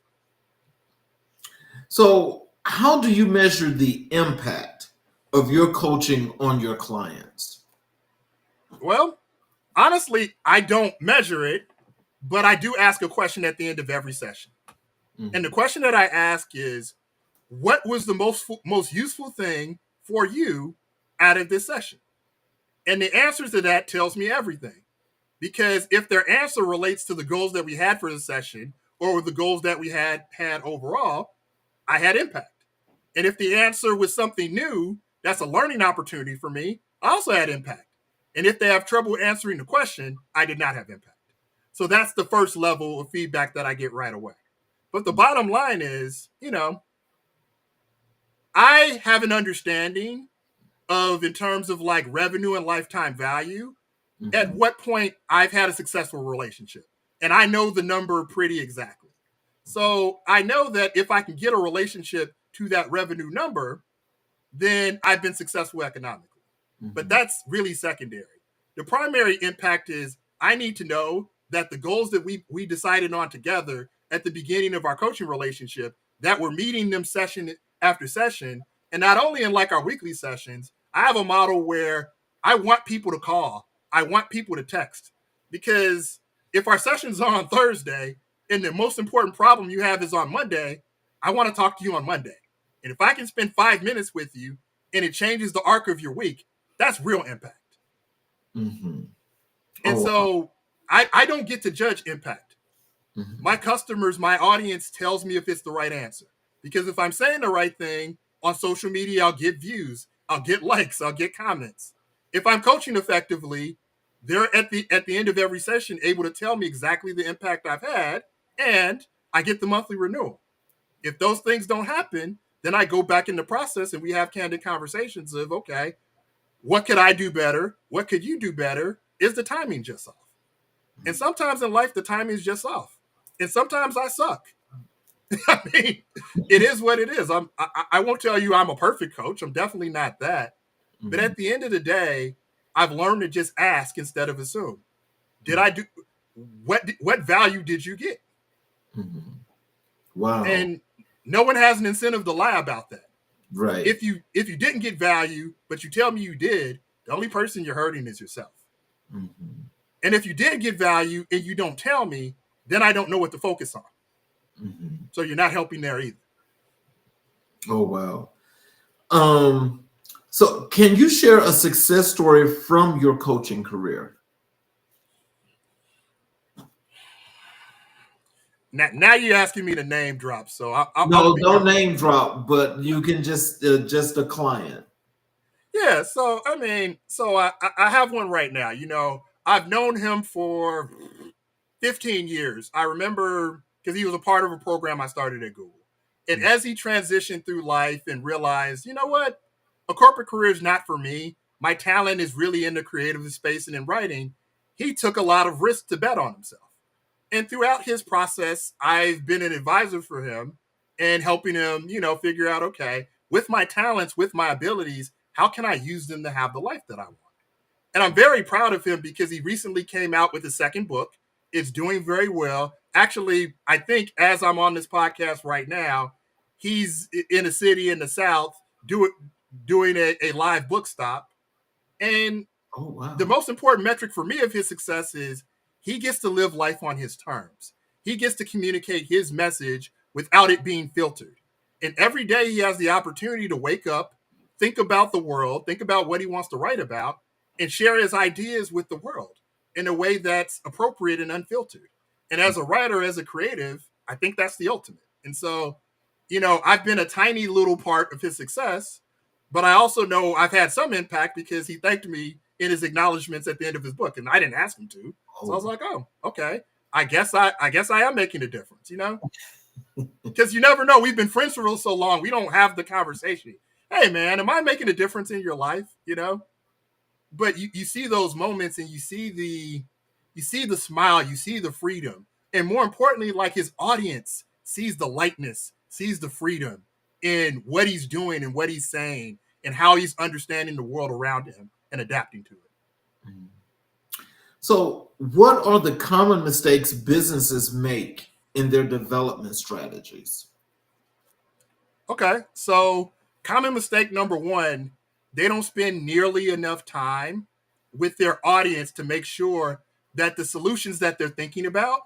So how do you measure the impact of your coaching on your clients? Well, honestly, I don't measure it, but I do ask a question at the end of every session. And the question that I ask is, what was the most useful thing for you out of this session? And the answer to that tells me everything. Because if their answer relates to the goals that we had for the session or the goals that we had overall, I had impact. And if the answer was something new, that's a learning opportunity for me, I also had impact. And if they have trouble answering the question, I did not have impact. So that's the first level of feedback that I get right away. But the bottom line is, I have an understanding of, in terms of like revenue and lifetime value, at what point I've had a successful relationship. And I know the number pretty exactly. So I know that if I can get a relationship to that revenue number, then I've been successful economically. But that's really secondary. The primary impact is I need to know that the goals that we decided on together at the beginning of our coaching relationship, that we're meeting them session after session. And not only in like our weekly sessions, I have a model where I want people to call. I want people to text. Because if our sessions are on Thursday and the most important problem you have is on Monday, I want to talk to you on Monday. And if I can spend 5 minutes with you and it changes the arc of your week, that's real impact. And so I don't get to judge impact. My customers, my audience tells me if it's the right answer. Because if I'm saying the right thing on social media, I'll get views, I'll get likes, I'll get comments. If I'm coaching effectively, they're at the end of every session able to tell me exactly the impact I've had, and I get the monthly renewal. If those things don't happen, then I go back in the process and we have candid conversations of, okay, what could I do better? What could you do better? Is the timing just off? And sometimes in life, the timing is just off. And sometimes I suck. I mean, it is what it is. I won't tell you I'm a perfect coach. I'm definitely not that. But at the end of the day, I've learned to just ask instead of assume. Did I do what value did you get? Wow. And no one has an incentive to lie about that. Right. If you didn't get value, but you tell me you did, the only person you're hurting is yourself. And if you did get value and you don't tell me, then I don't know what to focus on. So you're not helping there either. Oh, wow. So can you share a success story from your coaching career? Now you're asking me to name drop. So No, don't name drop, but you can just a client. Yeah. So, I have one right now. I've known him for 15 years. I remember because he was a part of a program I started at Google. And as he transitioned through life and realized, you know what, a corporate career is not for me. My talent is really in the creative space and in writing. He took a lot of risks to bet on himself. And throughout his process, I've been an advisor for him and helping him, figure out, okay, with my talents, with my abilities, how can I use them to have the life that I want? And I'm very proud of him because he recently came out with his second book. It's doing very well. Actually, I think as I'm on this podcast right now, he's in a city in the South doing a live book stop. And Oh, wow. the most important metric for me of his success is he gets to live life on his terms. He gets to communicate his message without it being filtered. And every day he has the opportunity to wake up, think about the world, think about what he wants to write about, and share his ideas with the world in a way that's appropriate and unfiltered. And as a writer, as a creative, I think that's the ultimate. And so, I've been a tiny little part of his success, but I also know I've had some impact because he thanked me in his acknowledgments at the end of his book, and I didn't ask him to. So I was like, oh, okay. I guess I am making a difference, because you never know. We've been friends for so long. We don't have the conversation. Hey, man, am I making a difference in your life? But you see those moments, and you see the smile, you see the freedom, and more importantly, like his audience sees the lightness, sees the freedom in what he's doing and what he's saying and how he's understanding the world around him and adapting to it. So, what are the common mistakes businesses make in their development strategies? Okay, so common mistake number one, they don't spend nearly enough time with their audience to make sure that the solutions that they're thinking about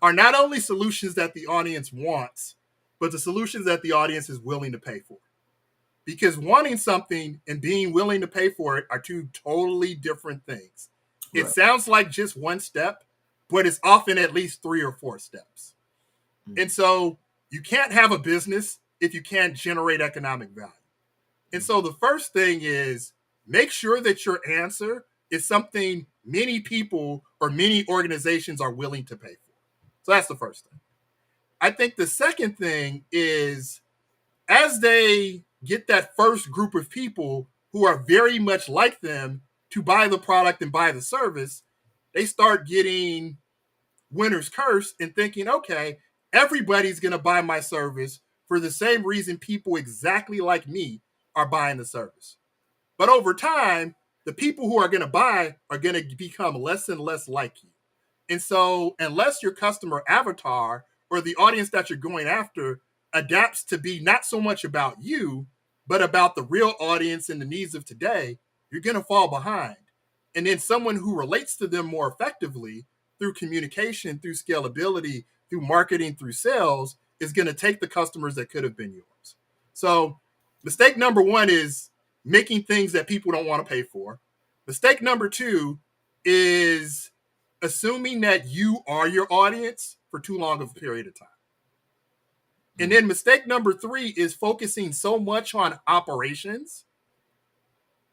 are not only solutions that the audience wants, but the solutions that the audience is willing to pay for. Because wanting something and being willing to pay for it are two totally different things. It sounds like just one step, but it's often at least 3 or 4 steps. And so you can't have a business if you can't generate economic value. And so the first thing is make sure that your answer is something many people or many organizations are willing to pay for. So that's the first thing. I think the second thing is as they get that first group of people who are very much like them to buy the product and buy the service, they start getting winner's curse and thinking, okay, everybody's going to buy my service for the same reason people exactly like me are buying the service. But over time, the people who are going to buy are going to become less and less like you. And so unless your customer avatar or the audience that you're going after adapts to be not so much about you, but about the real audience and the needs of today, you're going to fall behind. And then someone who relates to them more effectively through communication, through scalability, through marketing, through sales, is going to take the customers that could have been yours. So mistake number one is making things that people don't want to pay for. Mistake number two is assuming that you are your audience for too long of a period of time. And then mistake number three is focusing so much on operations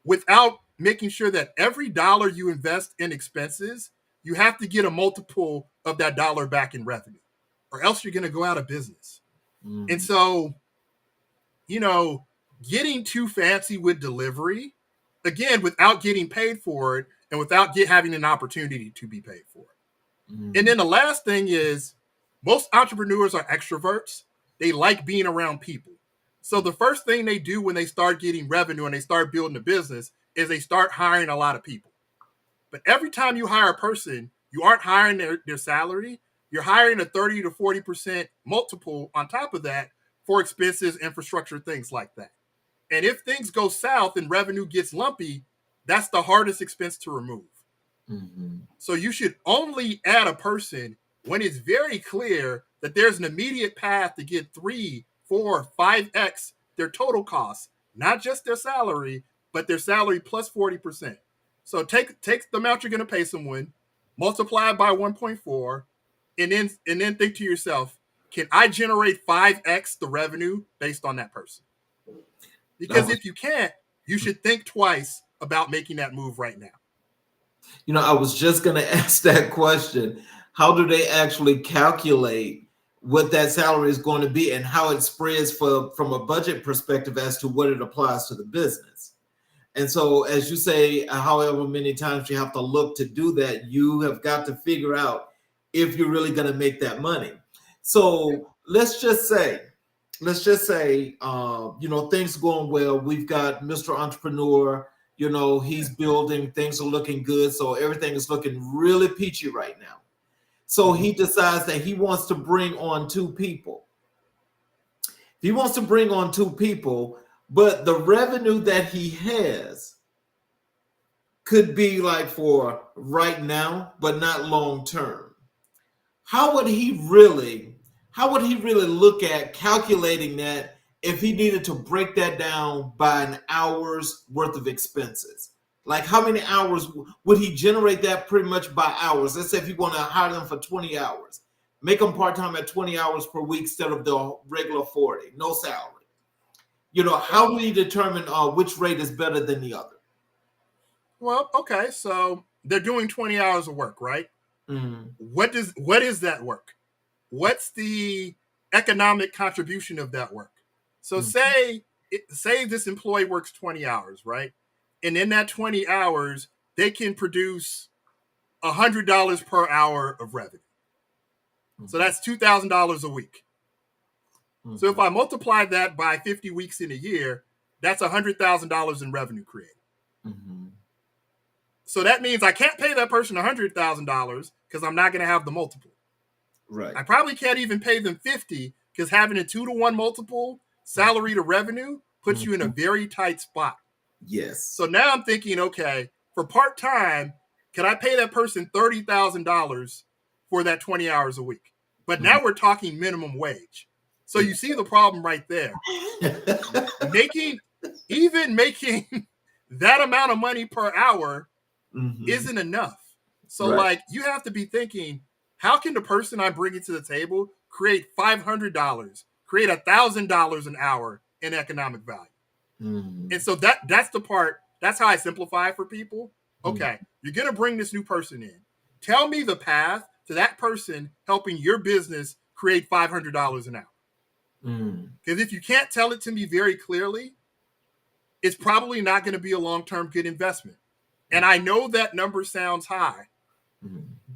without making sure that every dollar you invest in expenses, you have to get a multiple of that dollar back in revenue, or else you're going to go out of business. And so, getting too fancy with delivery, again, without getting paid for it and without having an opportunity to be paid for it. And then the last thing is most entrepreneurs are extroverts. They like being around people. So the first thing they do when they start getting revenue and they start building a business is they start hiring a lot of people. But every time you hire a person, you aren't hiring their salary. You're hiring a 30 to 40% multiple on top of that for expenses, infrastructure, things like that. And if things go south and revenue gets lumpy, that's the hardest expense to remove. So you should only add a person when it's very clear that there's an immediate path to get 3, 4, 5x their total costs, not just their salary, but their salary plus 40%. So take the amount you're going to pay someone, multiply it by 1.4, and then think to yourself, can I generate 5x the revenue based on that person? Because if you can't, you should think twice about making that move right now. I was just going to ask that question. How do they actually calculate what that salary is going to be and how it spreads from a budget perspective as to what it applies to the business? And so, as you say, however many times you have to look to do that, you have got to figure out if you're really going to make that money. So let's just say let's just say, things going well. We've got Mr. Entrepreneur. He's building. Things are looking good. So everything is looking really peachy right now. So he decides that he wants to bring on two people. He wants to bring on two people, but the revenue that he has could be like for right now, but not long term. How would he really look at calculating that if he needed to break that down by an hour's worth of expenses? Like how many hours would he generate that pretty much by hours? Let's say if you want to hire them for 20 hours, make them part-time at 20 hours per week instead of the regular 40, no salary. How do you determine which rate is better than the other? Well, okay, so they're doing 20 hours of work, right? Mm-hmm. What is that work? What's the economic contribution of that work? So say this employee works 20 hours, right? And in that 20 hours, they can produce $100 per hour of revenue. So that's $2,000 a week. So if I multiply that by 50 weeks in a year, that's $100,000 in revenue created. So that means I can't pay that person $100,000 because I'm not going to have the multiple. Right. I probably can't even pay them 50 because having a 2-to-1 multiple salary to revenue puts you in a very tight spot. Yes. So now I'm thinking, okay, for part-time, can I pay that person $30,000 for that 20 hours a week? But now we're talking minimum wage. So you see the problem right there. making that amount of money per hour isn't enough. So like you have to be thinking, how can the person I'm bringing to the table create $500, create $1,000 an hour in economic value? And so that's the part, that's how I simplify it for people. Okay, you're going to bring this new person in. Tell me the path to that person helping your business create $500 an hour. Because if you can't tell it to me very clearly, it's probably not going to be a long-term good investment. And I know that number sounds high,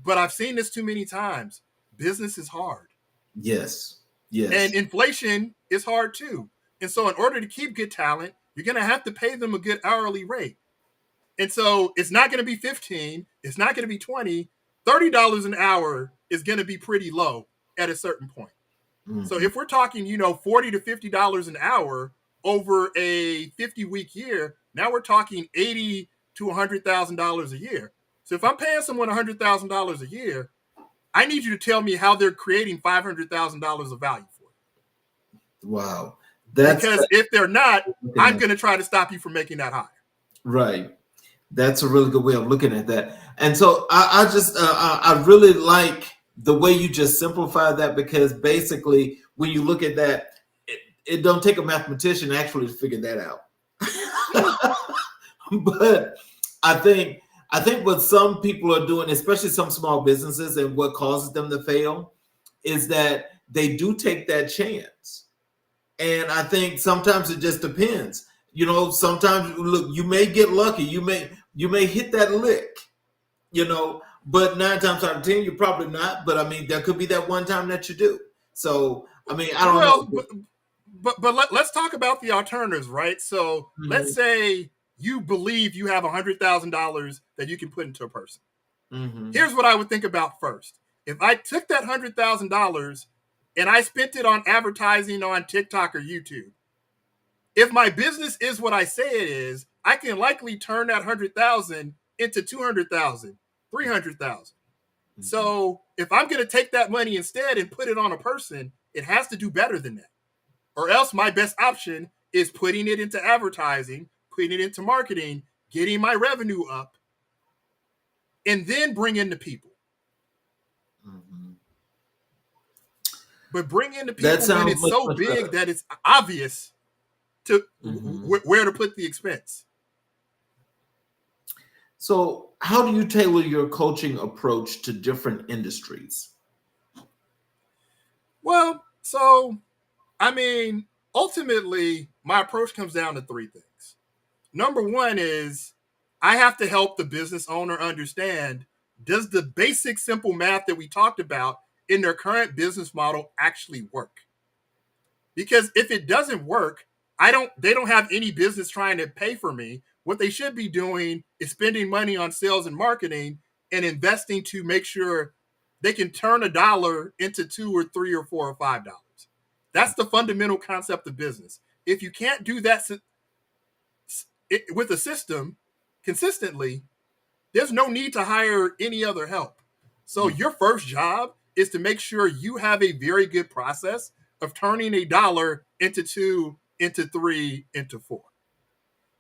but I've seen this too many times. Business is hard. Yes. Yes. And inflation is hard too. And so in order to keep good talent, you're going to have to pay them a good hourly rate. And so it's not going to be 15, it's not going to be 20, $30 an hour is going to be pretty low at a certain point. So if we're talking, $40 to $50 an hour over a 50-week year, now we're talking $80 to $100,000 a year. So if I'm paying someone $100,000 a year, I need you to tell me how they're creating $500,000 of value for it. Wow. Because if they're not, I'm going to try to stop you from making that higher. Right. That's a really good way of looking at that. And so I really like the way you just simplify that, because basically when you look at that, it don't take a mathematician actually to figure that out. But I think what some people are doing, especially some small businesses, and what causes them to fail is that they do take that chance. And I think sometimes it just depends. Sometimes look, you may get lucky. You may hit that lick, but 9 times out of 10, you're probably not. But I mean, there could be that one time that you do. So, I mean, I don't know. But let's talk about the alternatives, right? So let's say you believe you have $100,000 that you can put into a person. Here's what I would think about first. If I took that $100,000 and I spent it on advertising on TikTok or YouTube, if my business is what I say it is, I can likely turn that $100,000 into $200,000, $300,000. So if I'm going to take that money instead and put it on a person, it has to do better than that. Or else my best option is putting it into advertising, putting it into marketing, getting my revenue up, and then bring in the people. But bring in the people when it's so big that it's obvious to where to put the expense. So how do you tailor your coaching approach to different industries? Well, so, I mean, ultimately, my approach comes down to 3 things. Number 1 is I have to help the business owner understand, does the basic simple math that we talked about in their current business model actually work? Because if it doesn't work, they don't have any business trying to pay for me. What they should be doing is spending money on sales and marketing and investing to make sure they can turn $1 into $2 or $3 or $4 or $5. That's the fundamental concept of business. If you can't do that with a system consistently, there's no need to hire any other help. So your first job is to make sure you have a very good process of turning $1 into 2, into 3, into 4.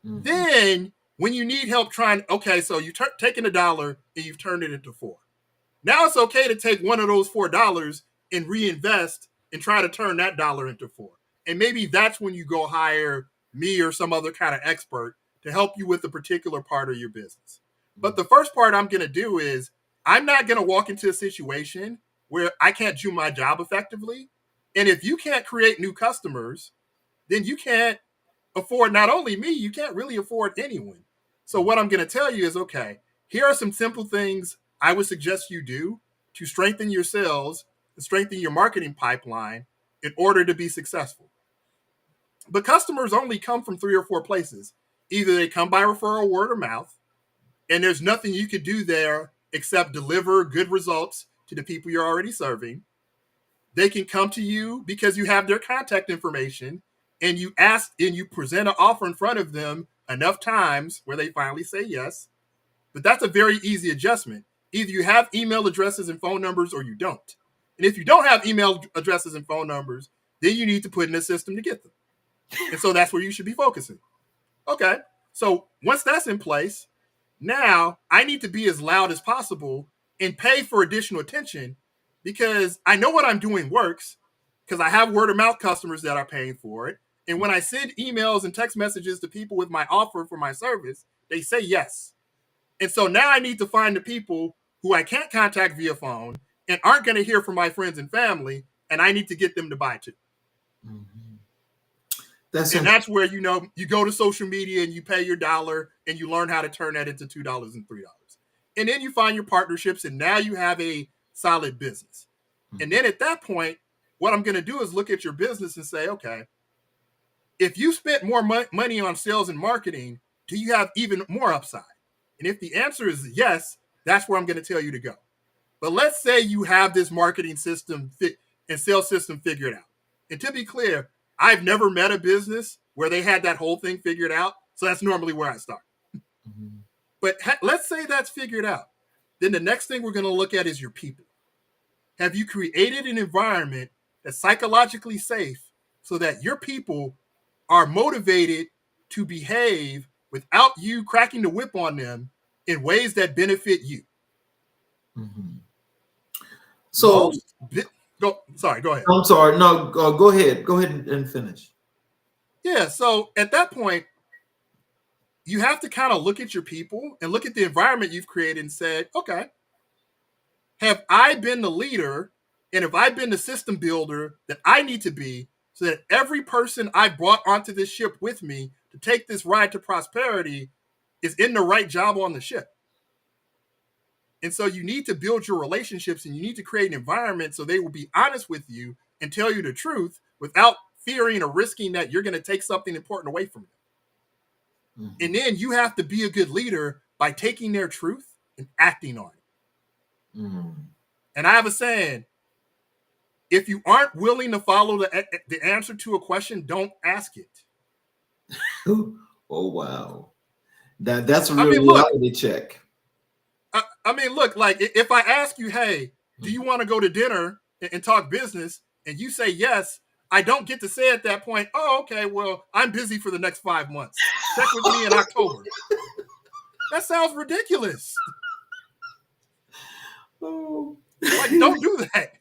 Mm-hmm. Then when you need help so you taken $1 and you've turned it into 4. Now it's okay to take one of those $4 and reinvest and try to turn that $1 into 4. And maybe that's when you go hire me or some other kind of expert to help you with a particular part of your business. But the first part I'm going to do is I'm not going to walk into a situation where I can't do my job effectively. And if you can't create new customers, then you can't afford not only me, you can't really afford anyone. So what I'm going to tell you is, okay, here are some simple things I would suggest you do to strengthen your sales and strengthen your marketing pipeline in order to be successful. But customers only come from 3 or 4 places. Either they come by referral, word of mouth, and there's nothing you could do there except deliver good results to the people you're already serving. They can come to you because you have their contact information and you ask and you present an offer in front of them enough times where they finally say yes. But that's a very easy adjustment. Either you have email addresses and phone numbers or you don't. And if you don't have email addresses and phone numbers, then you need to put in a system to get them. And so that's where you should be focusing. Okay. So once that's in place, now I need to be as loud as possible and pay for additional attention because I know what I'm doing works because I have word of mouth customers that are paying for it. And when I send emails and text messages to people with my offer for my service, they say yes. And so now I need to find the people who I can't contact via phone and aren't going to hear from my friends and family, and I need to get them to buy too. Mm-hmm. That's where, you go to social media and you pay your $1 and you learn how to turn that into $2 and $3. And then you find your partnerships and now you have a solid business. Mm-hmm. And then at that point, what I'm going to do is look at your business and say, okay, if you spent more money on sales and marketing, do you have even more upside? And if the answer is yes, that's where I'm going to tell you to go. But let's say you have this marketing system and sales system figured out. And to be clear, I've never met a business where they had that whole thing figured out. So that's normally where I start. Mm-hmm. But let's say that's figured out. Then the next thing we're going to look at is your people. Have you created an environment that's psychologically safe so that your people are motivated to behave without you cracking the whip on them in ways that benefit you? Mm-hmm. So, go ahead. I'm sorry. No, go ahead. Go ahead and finish. Yeah. So at that point, you have to kind of look at your people and look at the environment you've created and said, okay, have I been the leader and have I been the system builder that I need to be so that every person I brought onto this ship with me to take this ride to prosperity is in the right job on the ship? And so you need to build your relationships and you need to create an environment so they will be honest with you and tell you the truth without fearing or risking that you're going to take something important away from them. Mm-hmm. And then you have to be a good leader by taking their truth and acting on it. Mm-hmm. And I have a saying, if you aren't willing to follow the answer to a question, don't ask it. Oh, wow. That's a real reality check. Look, like if I ask you, hey, do you want to go to dinner and talk business? And you say yes, I don't get to say at that point, oh, okay, well, I'm busy for the next 5 months. Check with me in October. That sounds ridiculous. Oh. Like, don't do that.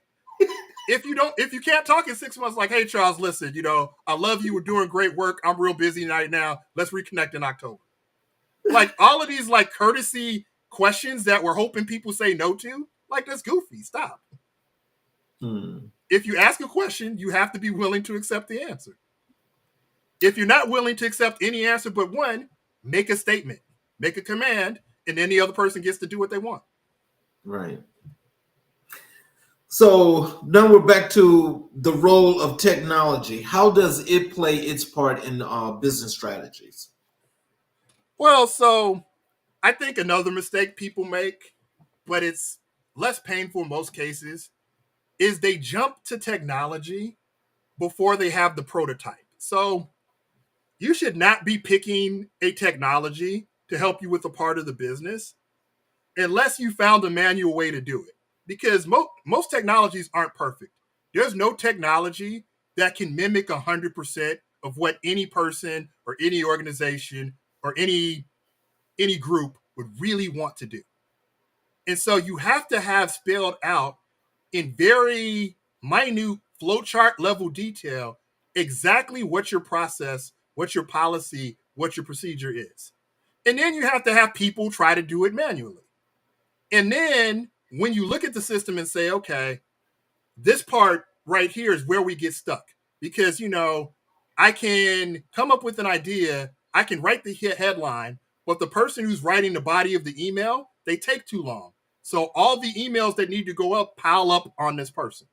If you can't talk in 6 months, like, hey, Charles, listen, I love you. We're doing great work. I'm real busy right now. Let's reconnect in October. Like all of these like courtesy questions that we're hoping people say no to, like that's goofy. Stop. If you ask a question, you have to be willing to accept the answer. If you're not willing to accept any answer but one, make a statement, make a command, and then the other person gets to do what they want. Right. So now we're back to the role of technology. How does it play its part in business strategies? Well, so I think another mistake people make, but it's less painful in most cases, is they jump to technology before they have the prototype. So you should not be picking a technology to help you with a part of the business unless you found a manual way to do it. Because most technologies aren't perfect. There's no technology that can mimic 100% of what any person or any organization or any group would really want to do. And so you have to have spelled out in very minute flowchart level detail exactly what your process, what your policy, what your procedure is. And then you have to have people try to do it manually. And then when you look at the system and say, okay, this part right here is where we get stuck because, I can come up with an idea, I can write the headline, but the person who's writing the body of the email, they take too long. So all the emails that need to go up pile up on this person.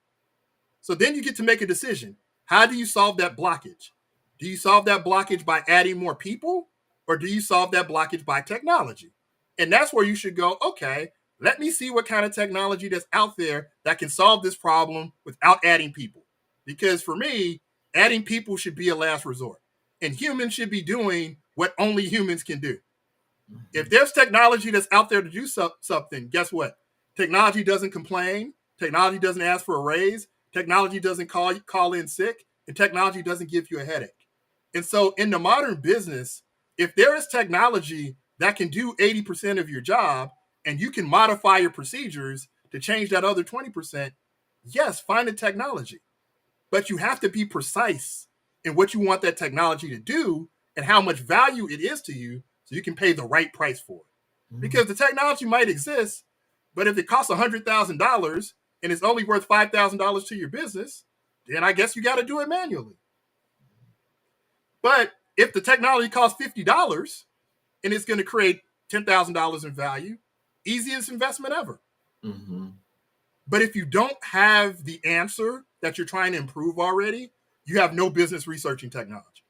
So then you get to make a decision. How do you solve that blockage? Do you solve that blockage by adding more people or do you solve that blockage by technology? And that's where you should go, okay, let me see what kind of technology that's out there that can solve this problem without adding people. Because for me, adding people should be a last resort. And humans should be doing what only humans can do. If there's technology that's out there to do something, guess what? Technology doesn't complain. Technology doesn't ask for a raise. Technology doesn't call in sick. And technology doesn't give you a headache. And so in the modern business, if there is technology that can do 80% of your job and you can modify your procedures to change that other 20%, yes, find the technology. But you have to be precise in what you want that technology to do and how much value it is to you so you can pay the right price for it. Because the technology might exist, but if it costs $100,000 and it's only worth $5,000 to your business, then I guess you got to do it manually. But if the technology costs $50 and it's going to create $10,000 in value, easiest investment ever. Mm-hmm. But if you don't have the answer that you're trying to improve already, you have no business researching technology.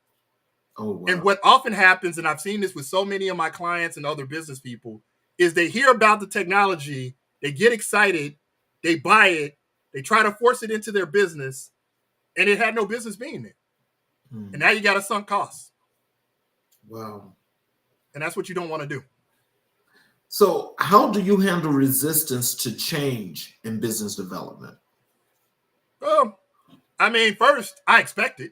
Oh, wow. And what often happens, and I've seen this with so many of my clients and other business people, is they hear about the technology, they get excited, they buy it, they try to force it into their business, and it had no business being there. Mm. And now you got a sunk cost. Wow. And that's what you don't want to do. So, how do you handle resistance to change in business development? Well, I mean, first, I expect it.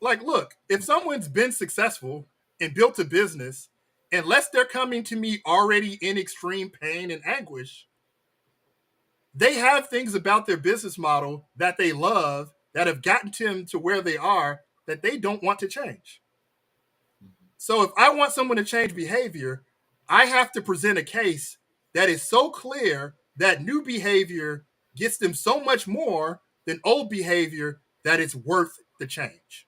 Like, look, if someone's been successful and built a business, unless they're coming to me already in extreme pain and anguish, they have things about their business model that they love that have gotten them to where they are that they don't want to change. So if I want someone to change behavior, I have to present a case that is so clear that new behavior gets them so much more than old behavior that it's worth the change.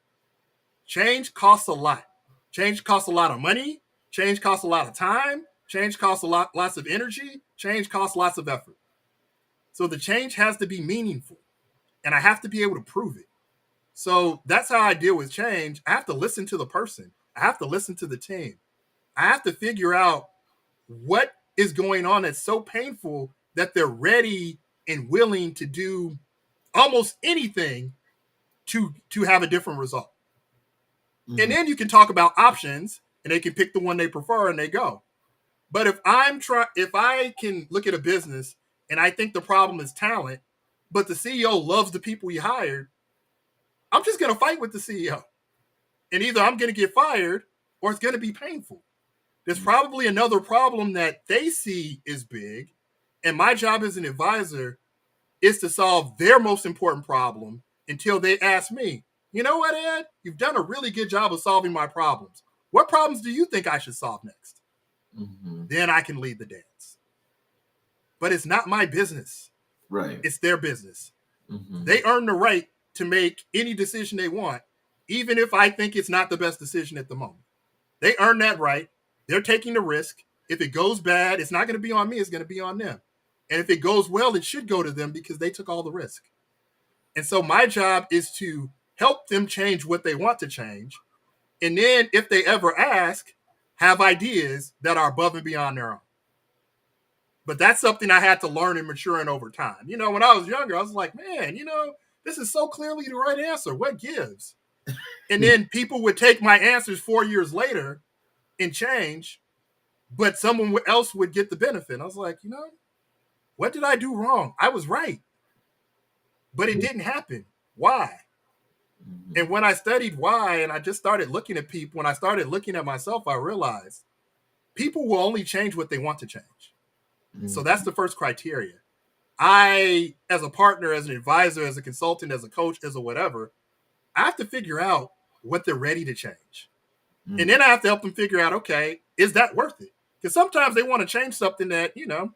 Change costs a lot. Change costs a lot of money. Change costs a lot of time. Change costs lots of energy. Change costs lots of effort. So the change has to be meaningful, and I have to be able to prove it. So that's how I deal with change. I have to listen to the person. I have to listen to the team. I have to figure out what is going on that's so painful that they're ready and willing to do almost anything to have a different result. Mm-hmm. And then you can talk about options and they can pick the one they prefer and they go. But if I can look at a business and I think the problem is talent, but the CEO loves the people he hired, I'm just going to fight with the CEO. And either I'm going to get fired or it's going to be painful. There's probably another problem that they see is big. And my job as an advisor is to solve their most important problem until they ask me, you know what, Ed? You've done a really good job of solving my problems. What problems do you think I should solve next? Mm-hmm. Then I can lead the dance. But it's not my business. Right. It's their business. Mm-hmm. They earn the right to make any decision they want, even if I think it's not the best decision at the moment. They earn that right. They're taking the risk. If it goes bad, it's not going to be on me. It's going to be on them. And if it goes well, it should go to them because they took all the risk. And so my job is to help them change what they want to change. And then if they ever ask, have ideas that are above and beyond their own. But that's something I had to learn and mature in over time. You know, when I was younger, I was like, man, you know, this is so clearly the right answer. What gives? And then people would take my answers 4 years later and change, but someone else would get the benefit. I was like, you know, what did I do wrong? I was right, but it didn't happen. Why? And when I studied why, and I just started looking at people, when I started looking at myself, I realized people will only change what they want to change. So that's the first criteria. I, as a partner, as an advisor, as a consultant, as a coach, as a whatever, I have to figure out what they're ready to change. And then I have to help them figure out, okay, is that worth it? Because sometimes they want to change something that, you know,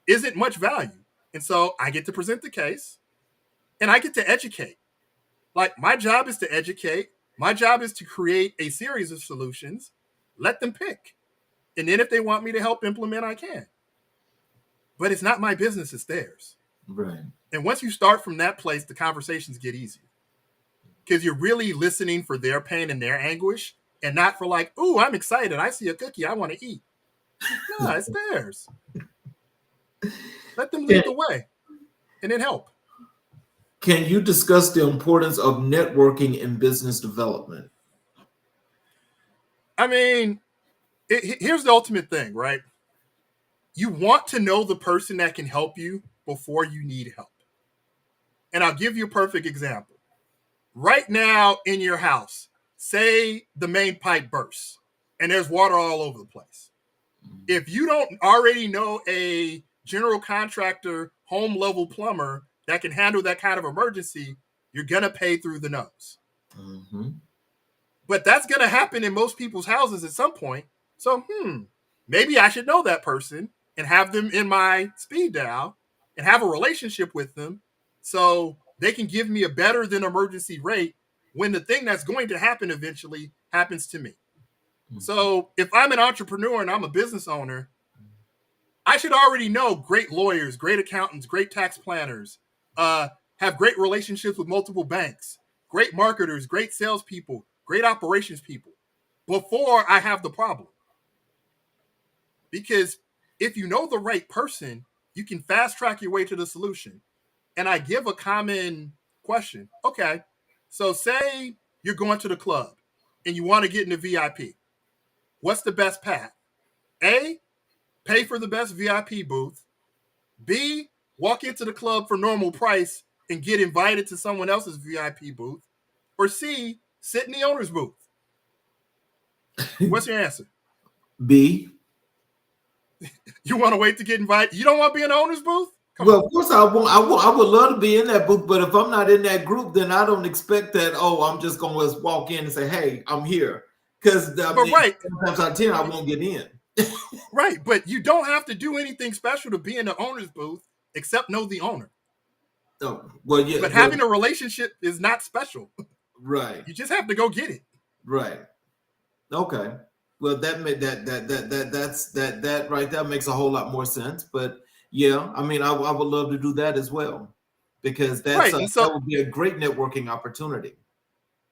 isn't much value. And so I get to present the case and I get to educate. Like, my job is to educate. My job is to create a series of solutions. Let them pick. And then if they want me to help implement, I can. But it's not my business, it's theirs. Right. And once you start from that place, the conversations get easier. Because you're really listening for their pain and their anguish, and not for like, ooh, I'm excited. I see a cookie I want to eat. No, it's theirs. Let them lead the way and then help. Can you discuss the importance of networking in business development? I mean, here's the ultimate thing, right? You want to know the person that can help you before you need help. And I'll give you a perfect example. Right now in your house, say the main pipe bursts and there's water all over the place. If you don't already know a general contractor, home level plumber that can handle that kind of emergency, you're going to pay through the nose. Mm-hmm. But that's going to happen in most people's houses at some point. So, maybe I should know that person and have them in my speed dial and have a relationship with them so they can give me a better than emergency rate when the thing that's going to happen eventually happens to me. Mm-hmm. So if I'm an entrepreneur and I'm a business owner, I should already know great lawyers, great accountants, great tax planners, have great relationships with multiple banks, great marketers, great salespeople, great operations people before I have the problem. Because if you know the right person, you can fast track your way to the solution. And I give a common question. Okay, so say you're going to the club and you want to get into VIP. What's the best path? A, pay for the best VIP booth. B, walk into the club for normal price and get invited to someone else's VIP booth. Or C, sit in the owner's booth. What's your answer? B. You want to wait to get invited? You don't want to be in the owner's booth? Well, of course I want. I would love to be in that booth, but if I'm not in that group, then I don't expect that. Oh, I'm just going to walk in and say, "Hey, I'm here," because right, 10 times out of 10, I won't get in. Right, but you don't have to do anything special to be in the owner's booth except know the owner. Oh, well, yeah. But having a relationship is not special. Right. You just have to go get it. Right. Okay. Well, that right there makes a whole lot more sense. But yeah, I mean, I would love to do that as well, because that would be a great networking opportunity.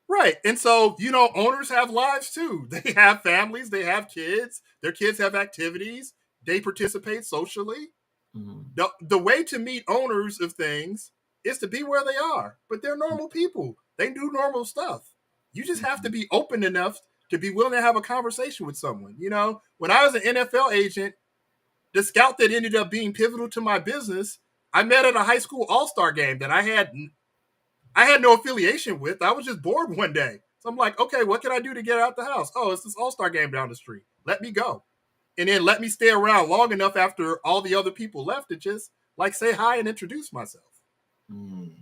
Right. And so, you know, owners have lives too. They have families, they have kids, their kids have activities, they participate socially. Mm-hmm. The way to meet owners of things is to be where they are, but they're normal people. They do normal stuff. You just have to be open enough to be willing to have a conversation with someone. You know, when I was an NFL agent, the scout that ended up being pivotal to my business, I met at a high school all-star game that I had no affiliation with. I was just bored one day. So I'm like, okay, what can I do to get out the house? Oh, it's this all-star game down the street. Let me go. And then let me stay around long enough after all the other people left to just like say hi and introduce myself. Mm.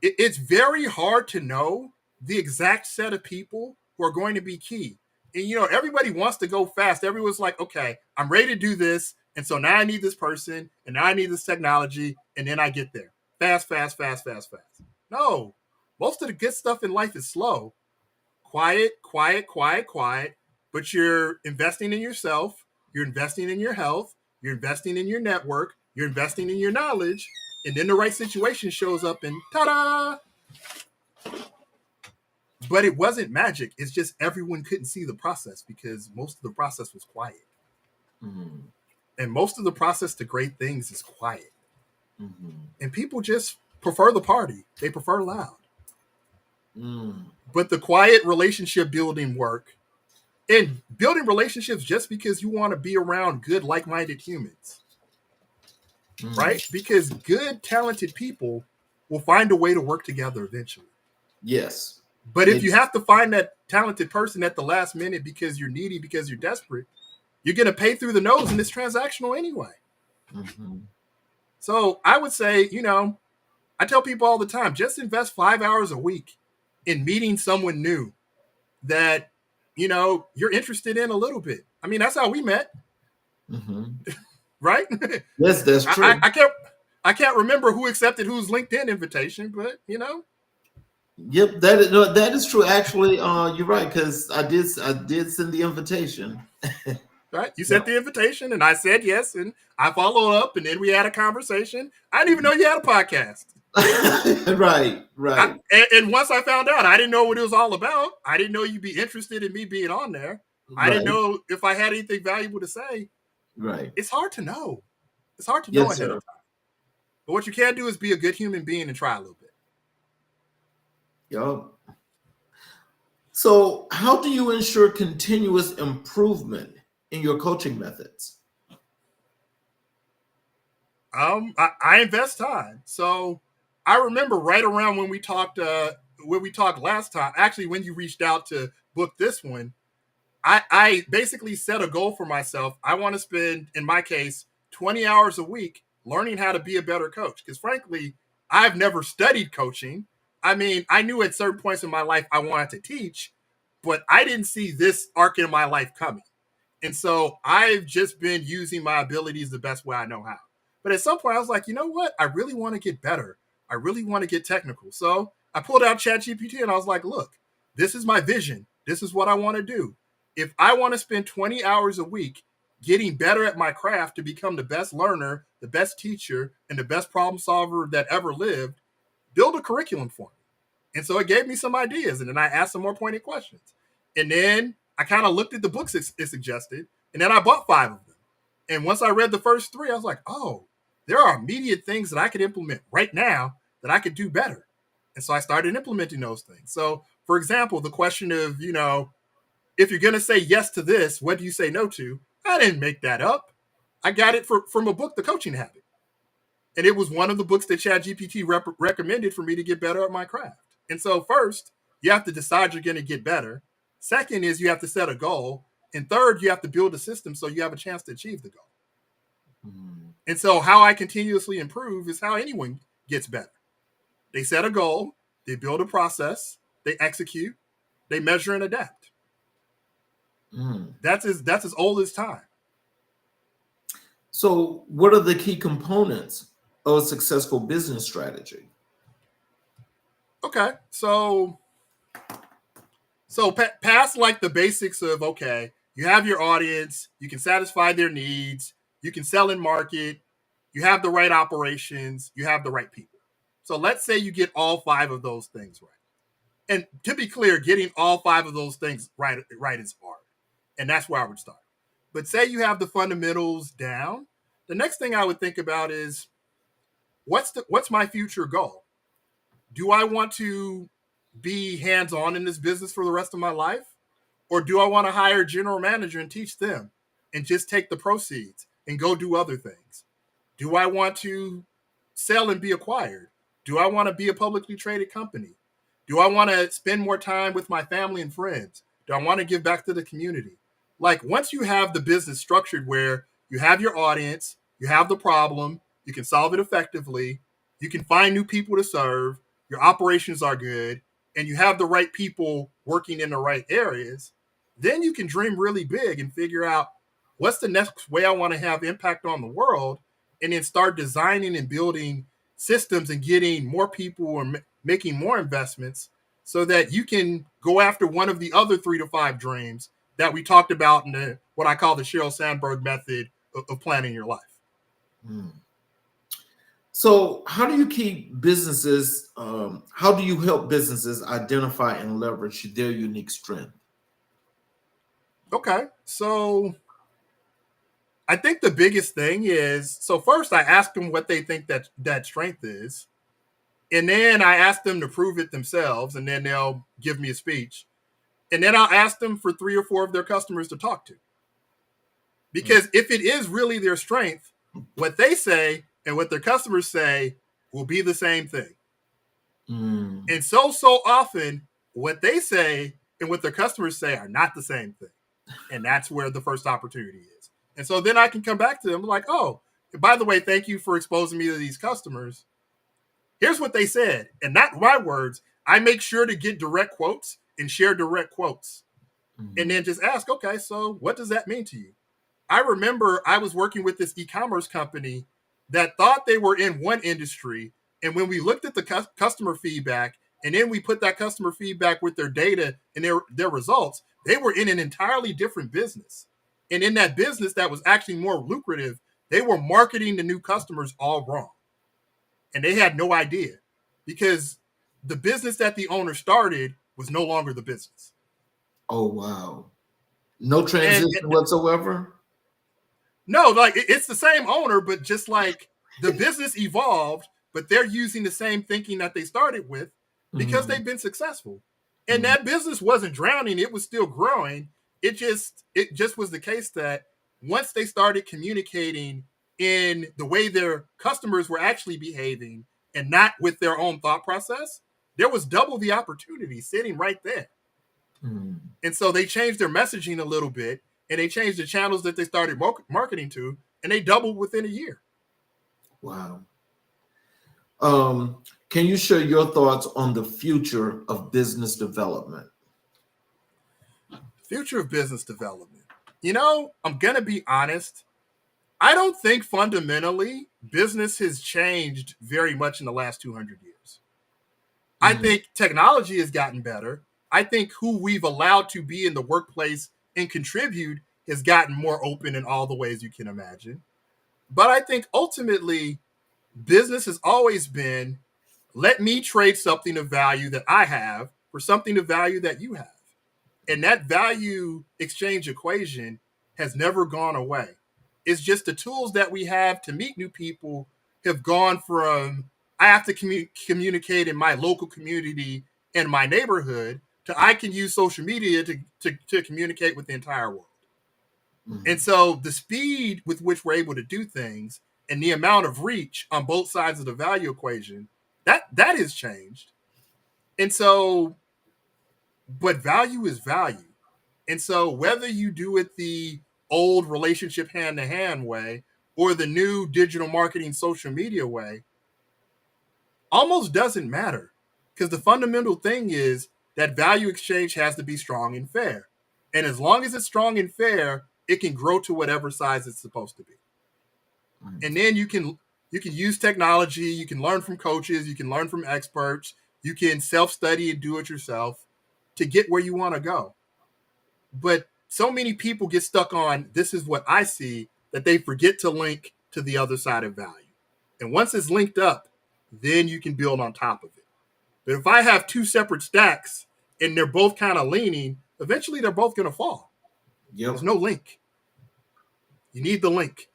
It's very hard to know the exact set of people who are going to be key. And, you know, everybody wants to go fast. Everyone's like, okay, I'm ready to do this. And so now I need this person and now I need this technology. And then I get there. Fast. No, most of the good stuff in life is slow. Quiet. But you're investing in yourself. You're investing in your health. You're investing in your network. You're investing in your knowledge, and then the right situation shows up and ta-da! But it wasn't magic. It's just everyone couldn't see the process because most of the process was quiet. Mm-hmm. And most of the process to great things is quiet. Mm-hmm. And people just prefer the party. They prefer loud. Mm. But the quiet relationship building work and building relationships just because you want to be around good, like-minded humans, right? Because good, talented people will find a way to work together eventually. Yes. But if you have to find that talented person at the last minute because you're needy, because you're desperate, you're going to pay through the nose, and it's transactional anyway. Mm-hmm. So I would say, I tell people all the time, just invest 5 hours a week in meeting someone new that, you're interested in a little bit. I mean, that's how we met. Mm-hmm. Right? Yes, that's true. I can't remember who accepted whose LinkedIn invitation, but Yep, that is true. Actually, you're right, because I did send the invitation. Right? You sent the invitation, and I said yes, and I followed up, and then we had a conversation. I didn't even know you had a podcast. Right. And once I found out, I didn't know what it was all about. I didn't know you'd be interested in me being on there. I didn't know if I had anything valuable to say. Right. It's hard to know. It's hard to know ahead of time. But what you can do is be a good human being and try a little bit. Yep. So, how do you ensure continuous improvement in your coaching methods? I invest time. So I remember right around when we talked last time, actually when you reached out to book this one, I basically set a goal for myself. I want to spend, in my case, 20 hours a week learning how to be a better coach. Because frankly, I've never studied coaching. I mean, I knew at certain points in my life I wanted to teach, but I didn't see this arc in my life coming. And so I've just been using my abilities the best way I know how. But at some point, I was like, you know what? I really want to get better. I really want to get technical. So I pulled out ChatGPT and I was like, look, this is my vision. This is what I want to do. If I want to spend 20 hours a week getting better at my craft to become the best learner, the best teacher, and the best problem solver that ever lived, build a curriculum for me. And so it gave me some ideas. And then I asked some more pointed questions. And then I kind of looked at the books it suggested. And then I bought 5 of them. And once I read the first 3, I was like, oh, there are immediate things that I could implement right now that I could do better. And so I started implementing those things. So, for example, the question of, if you're going to say yes to this, what do you say no to? I didn't make that up. I got it from a book, The Coaching Habit. And it was one of the books that ChatGPT recommended for me to get better at my craft. And so first, you have to decide you're going to get better. Second is you have to set a goal. And third, you have to build a system so you have a chance to achieve the goal. Mm-hmm. And so how I continuously improve is how anyone gets better. They set a goal, they build a process, they execute, they measure and adapt. That's as old as time. So what are the key components of a successful business strategy? Okay, so past like the basics of, okay, you have your audience, you can satisfy their needs, you can sell and market, you have the right operations, you have the right people. So let's say you get all 5 of those things right. And to be clear, getting all 5 of those things right is hard. And that's where I would start. But say you have the fundamentals down, the next thing I would think about is, what's my future goal? Do I want to be hands-on in this business for the rest of my life? Or do I want to hire a general manager and teach them and just take the proceeds and go do other things? Do I want to sell and be acquired? Do I want to be a publicly traded company? Do I want to spend more time with my family and friends? Do I want to give back to the community? Like, once you have the business structured where you have your audience, you have the problem, you can solve it effectively, you can find new people to serve, your operations are good, and you have the right people working in the right areas, then you can dream really big and figure out what's the next way I want to have impact on the world, and then start designing and building systems and getting more people or making more investments so that you can go after one of the other 3 to 5 dreams that we talked about in what I call the Sheryl Sandberg method of planning your life. So, how do you keep businesses? How do you help businesses identify and leverage their unique strength? Okay. So I think the biggest thing is, so first I ask them what they think that strength is. And then I ask them to prove it themselves, and then they'll give me a speech. And then I'll ask them for 3 or 4 of their customers to talk to. Because if it is really their strength, what they say and what their customers say will be the same thing. Mm. And so often, what they say and what their customers say are not the same thing. And that's where the first opportunity is. And so then I can come back to them like, oh, by the way, thank you for exposing me to these customers. Here's what they said. And not my words. I make sure to get direct quotes and share direct quotes. And then just ask, okay, so what does that mean to you? I remember I was working with this e-commerce company that thought they were in one industry. And when we looked at the customer feedback, and then we put that customer feedback with their data and their results, they were in an entirely different business. And in that business that was actually more lucrative, they were marketing the new customers all wrong. And they had no idea because the business that the owner started was no longer the business. Oh wow! No transition And whatsoever. no, like it's the same owner, but just like the business evolved, but they're using the same thinking that they started with because Mhm. they've been successful. And Mhm. that business wasn't drowning, it was still growing. It just was the case that once they started communicating in the way their customers were actually behaving and not with their own thought process, there was double the opportunity sitting right there. Mhm. And so they changed their messaging a little bit and they changed the channels that they started marketing to, and they doubled within a year. Wow. Can you share your thoughts on the future of business development? Future of business development. I'm going to be honest. I don't think fundamentally business has changed very much in the last 200 years. I Mhm. think technology has gotten better. I think who we've allowed to be in the workplace and contribute has gotten more open in all the ways you can imagine. But I think ultimately, business has always been let me trade something of value that I have for something of value that you have. And that value exchange equation has never gone away. It's just the tools that we have to meet new people have gone from I have to communicate in my local community and my neighborhood to I can use social media to communicate with the entire world. And Mhm. so the speed with which we're able to do things and the amount of reach on both sides of the value equation, that has changed. And so, but value is value. And so whether you do it the old relationship hand to hand way or the new digital marketing social media way, almost doesn't matter. Because the fundamental thing is that value exchange has to be strong and fair. And as long as it's strong and fair, it can grow to whatever size it's supposed to be. And then you can use technology, you can learn from coaches, you can learn from experts, you can self-study and do it yourself to get where you want to go. But so many people get stuck on this is what I see that they forget to link to the other side of value. And once it's linked up, then you can build on top of it. But if I have two separate stacks and they're both kind of leaning, eventually they're both going to fall. There's Yep. no link. You need the link.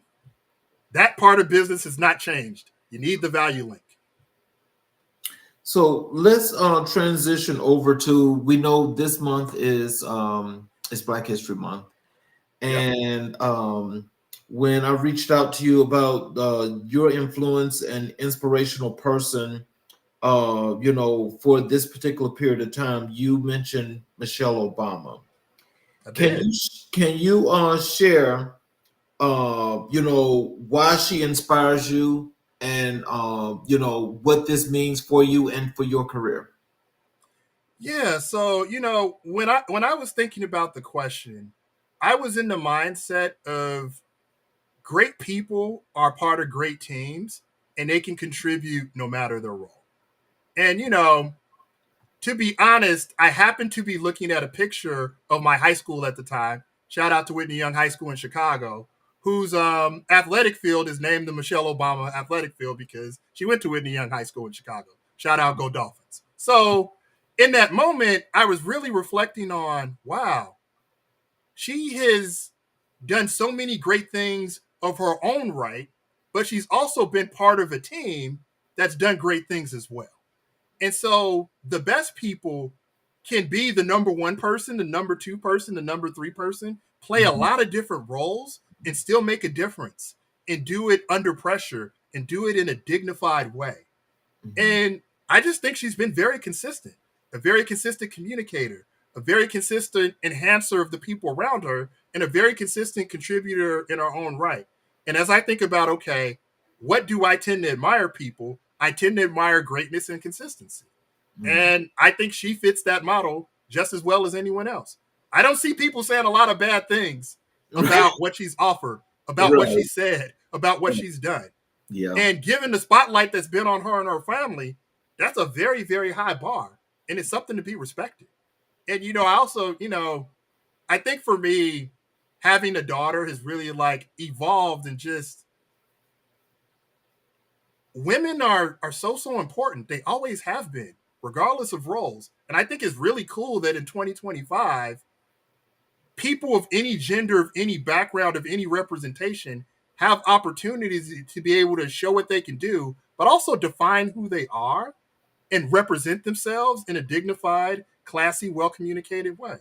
That part of business has not changed. You need the value link. So let's transition over to, we know this month is Black History Month, Yep. and when I reached out to you about your influence and inspirational person, for this particular period of time, you mentioned Michelle Obama. I Can did. you share why she inspires you, and what this means for you and for your career? Yeah, so when I was thinking about the question, I was in the mindset of great people are part of great teams and they can contribute no matter their role. And to be honest, I happened to be looking at a picture of my high school at the time. Shout out to Whitney Young High School in Chicago, whose athletic field is named the Michelle Obama Athletic Field because she went to Whitney Young High School in Chicago. Shout out, go Dolphins. So in that moment, I was really reflecting on, wow, she has done so many great things of her own right, but she's also been part of a team that's done great things as well. And so the best people can be the number one person, the number two person, the number three person, play a lot of different roles and still make a difference and do it under pressure and do it in a dignified way. And I just think she's been very consistent, a very consistent communicator, a very consistent enhancer of the people around her, and a very consistent contributor in her own right. And as I think about, okay, what do I tend to admire people? I tend to admire greatness and consistency. And I think she fits that model just as well as anyone else. I don't see people saying a lot of bad things about what she's offered, about what she said, about what she's done. Yeah. And given the spotlight that's been on her and her family, that's a very, very high bar. And it's something to be respected. And, I also, I think for me, having a daughter has really like evolved and just women are so important. They always have been, regardless of roles. And I think it's really cool that in 2025, people of any gender, of any background, of any representation have opportunities to be able to show what they can do, but also define who they are and represent themselves in a dignified, classy, well-communicated way.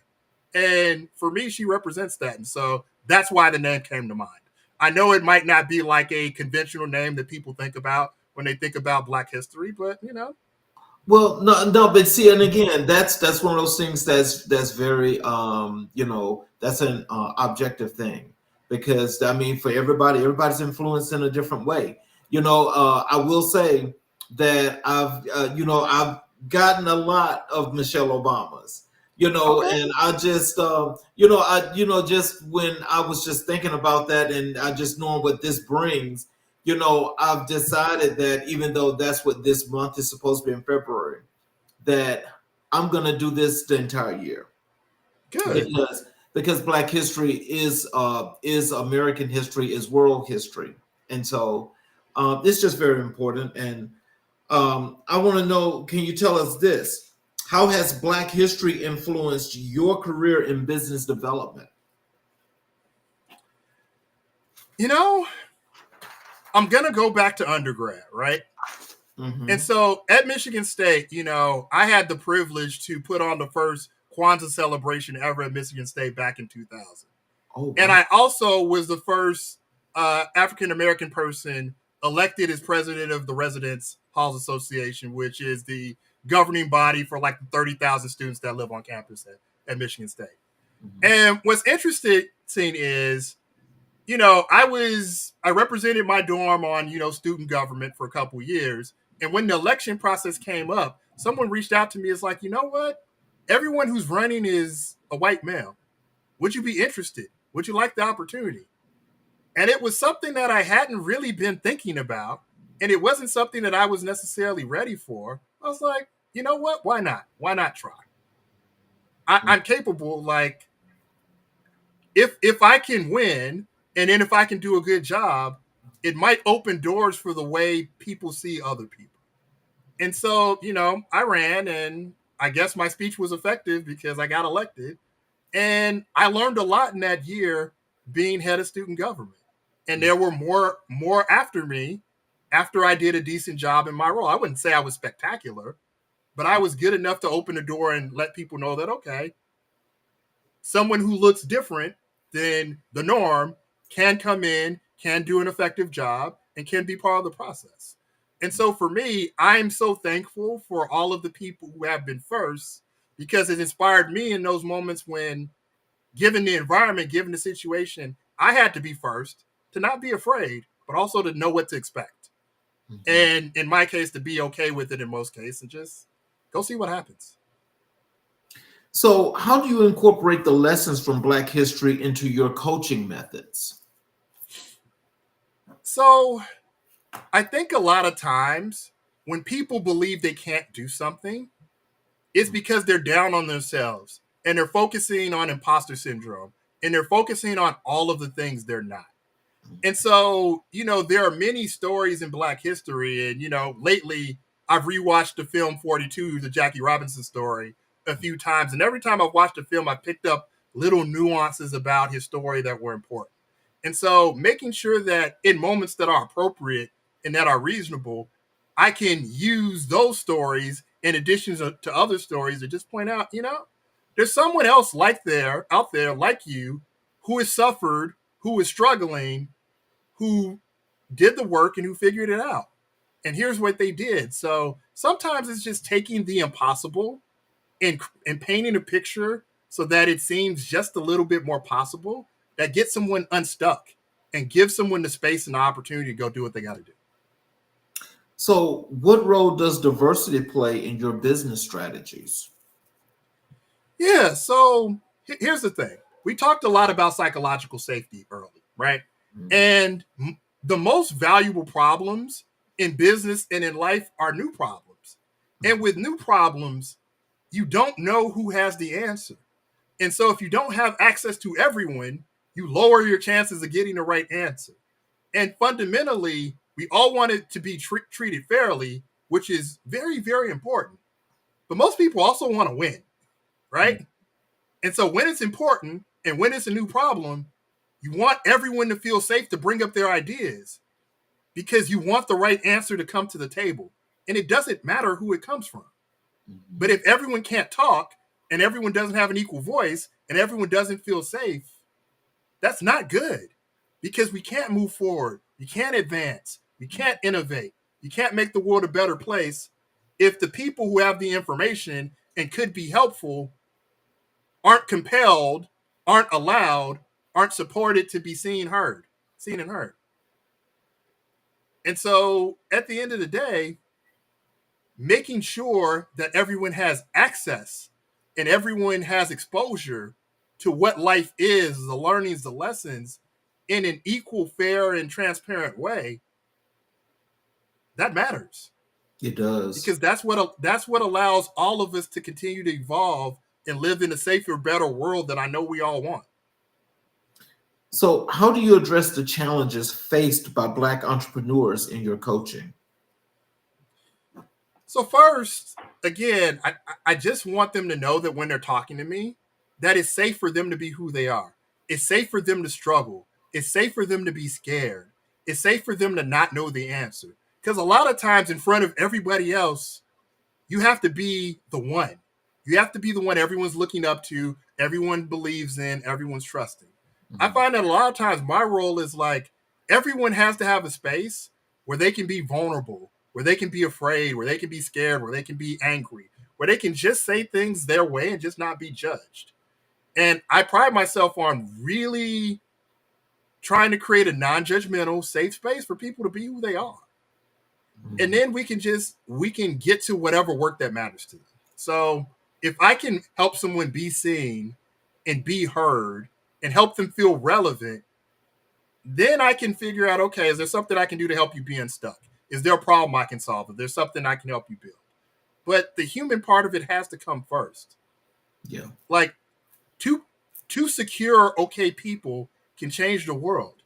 And for me, she represents that. And so that's why the name came to mind. I know it might not be like a conventional name that people think about when they think about Black history, but Well, no, but see, and again, that's one of those things that's very, that's an objective thing, because I mean, for everybody's influenced in a different way. I will say that I've gotten a lot of Michelle Obama's, Okay. and I just, just when I was just thinking about that, and I just knowing what this brings. I've decided that even though that's what this month is supposed to be in February, that I'm gonna do this the entire year, Good. because Black history is American history, is world history, and so it's just very important. And I want to know, can you tell us this? How has Black history influenced your career in business development? I'm going to go back to undergrad, right? And so at Michigan State, I had the privilege to put on the first Kwanzaa celebration ever at Michigan State back in 2000. Oh, wow. And I also was the first African American person elected as president of the Residence Halls Association, which is the governing body for like the 30,000 students that live on campus at Michigan State. And what's interesting is, I represented my dorm on, student government for a couple of years. And when the election process came up, someone reached out to me. It's like, you know what? Everyone who's running is a white male. Would you be interested? Would you like the opportunity? And it was something that I hadn't really been thinking about. And it wasn't something that I was necessarily ready for. I was like, you know what? Why not? Why not try? I'm capable. Like, if I can win, and then if I can do a good job, it might open doors for the way people see other people. And so, I ran, and I guess my speech was effective because I got elected. And I learned a lot in that year being head of student government. And there were more after me after I did a decent job in my role. I wouldn't say I was spectacular, but I was good enough to open the door and let people know that, okay, someone who looks different than the norm can come in, can do an effective job, and can be part of the process. And so for me, I'm so thankful for all of the people who have been first, because it inspired me in those moments when, given the environment, given the situation, I had to be first, to not be afraid, but also to know what to expect. And in my case, to be okay with it in most cases, and just go see what happens. So, how do you incorporate the lessons from Black history into your coaching methods? So, I think a lot of times when people believe they can't do something, it's because they're down on themselves and they're focusing on imposter syndrome and they're focusing on all of the things they're not. And so, there are many stories in Black history. And, lately I've rewatched the film 42, the Jackie Robinson story, a few times. And every time I've watched the film, I picked up little nuances about his story that were important. And so making sure that in moments that are appropriate and that are reasonable, I can use those stories in addition to other stories to just point out, there's someone else out there like you who has suffered, who is struggling, who did the work and who figured it out. And here's what they did. So sometimes it's just taking the impossible and painting a picture so that it seems just a little bit more possible, that gets someone unstuck and gives someone the space and the opportunity to go do what they got to do. So, what role does diversity play in your business strategies? Yeah, so here's the thing. We talked a lot about psychological safety early, right? Mm-hmm. And the most valuable problems in business and in life are new problems. And with new problems, you don't know who has the answer. And so if you don't have access to everyone, you lower your chances of getting the right answer. And fundamentally, we all want it to be treated fairly, which is very, very important. But most people also want to win, right? Mm-hmm. And so when it's important and when it's a new problem, you want everyone to feel safe to bring up their ideas because you want the right answer to come to the table. And it doesn't matter who it comes from. Mm-hmm. But if everyone can't talk and everyone doesn't have an equal voice and everyone doesn't feel safe, that's not good, because we can't move forward. We can't advance. We can't innovate. You can't make the world a better place if the people who have the information and could be helpful aren't compelled, aren't allowed, aren't supported to be seen and heard. And so at the end of the day, making sure that everyone has access and everyone has exposure to what life is, the learnings, the lessons, in an equal, fair, and transparent way, that matters. It does. Because that's what allows all of us to continue to evolve and live in a safer, better world that I know we all want. So how do you address the challenges faced by Black entrepreneurs in your coaching? So first, again, I just want them to know that when they're talking to me, that it's safe for them to be who they are. It's safe for them to struggle. It's safe for them to be scared. It's safe for them to not know the answer. Because a lot of times in front of everybody else, you have to be the one. You have to be the one everyone's looking up to, everyone believes in, everyone's trusting. Mm-hmm. I find that a lot of times my role is like, everyone has to have a space where they can be vulnerable, where they can be afraid, where they can be scared, where they can be angry, where they can just say things their way and just not be judged. And I pride myself on really trying to create a non-judgmental, safe space for people to be who they are. Mm-hmm. And then we can get to whatever work that matters to them. So if I can help someone be seen and be heard and help them feel relevant, then I can figure out, okay, is there something I can do to help you be unstuck? Is there a problem I can solve? Is there something I can help you build? But the human part of it has to come first. Yeah. Like two secure, okay people can change the world.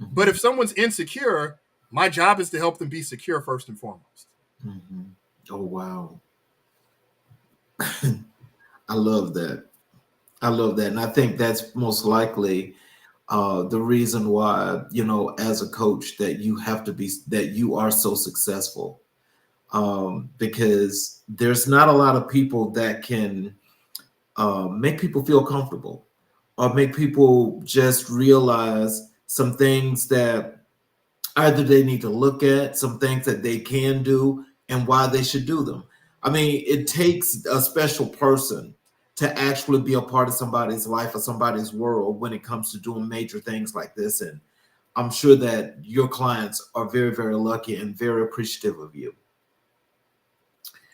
Mm-hmm. But if someone's insecure, my job is to help them be secure first and foremost. Mm-hmm. Oh, wow. I love that. And I think that's most likely the reason why, as a coach, that you are so successful, because there's not a lot of people that can make people feel comfortable or make people just realize some things that either they need to look at, some things that they can do, and why they should do them. I mean, it takes a special person to actually be a part of somebody's life or somebody's world when it comes to doing major things like this. And I'm sure that your clients are very, very lucky and very appreciative of you.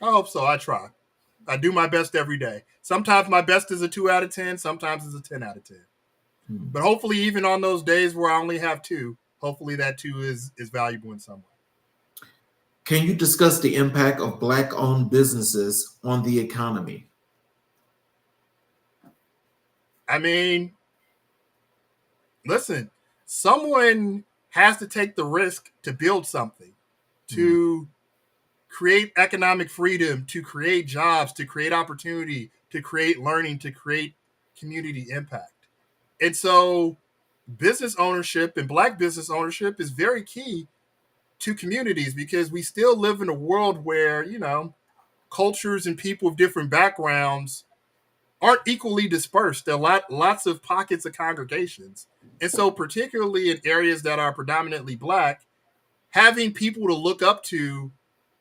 I hope so. I try. I do my best every day. Sometimes my best is a 2 out of 10. Sometimes it's a 10 out of 10. But hopefully, even on those days where I only have 2, hopefully that 2 is valuable in some way. Can you discuss the impact of Black-owned businesses on the economy? I mean, listen, someone has to take the risk to build something, to create economic freedom, to create jobs, to create opportunity, to create learning, to create community impact. And so business ownership and Black business ownership is very key to communities, because we still live in a world where, cultures and people of different backgrounds aren't equally dispersed. There are lots of pockets of congregations. And so particularly in areas that are predominantly Black, having people to look up to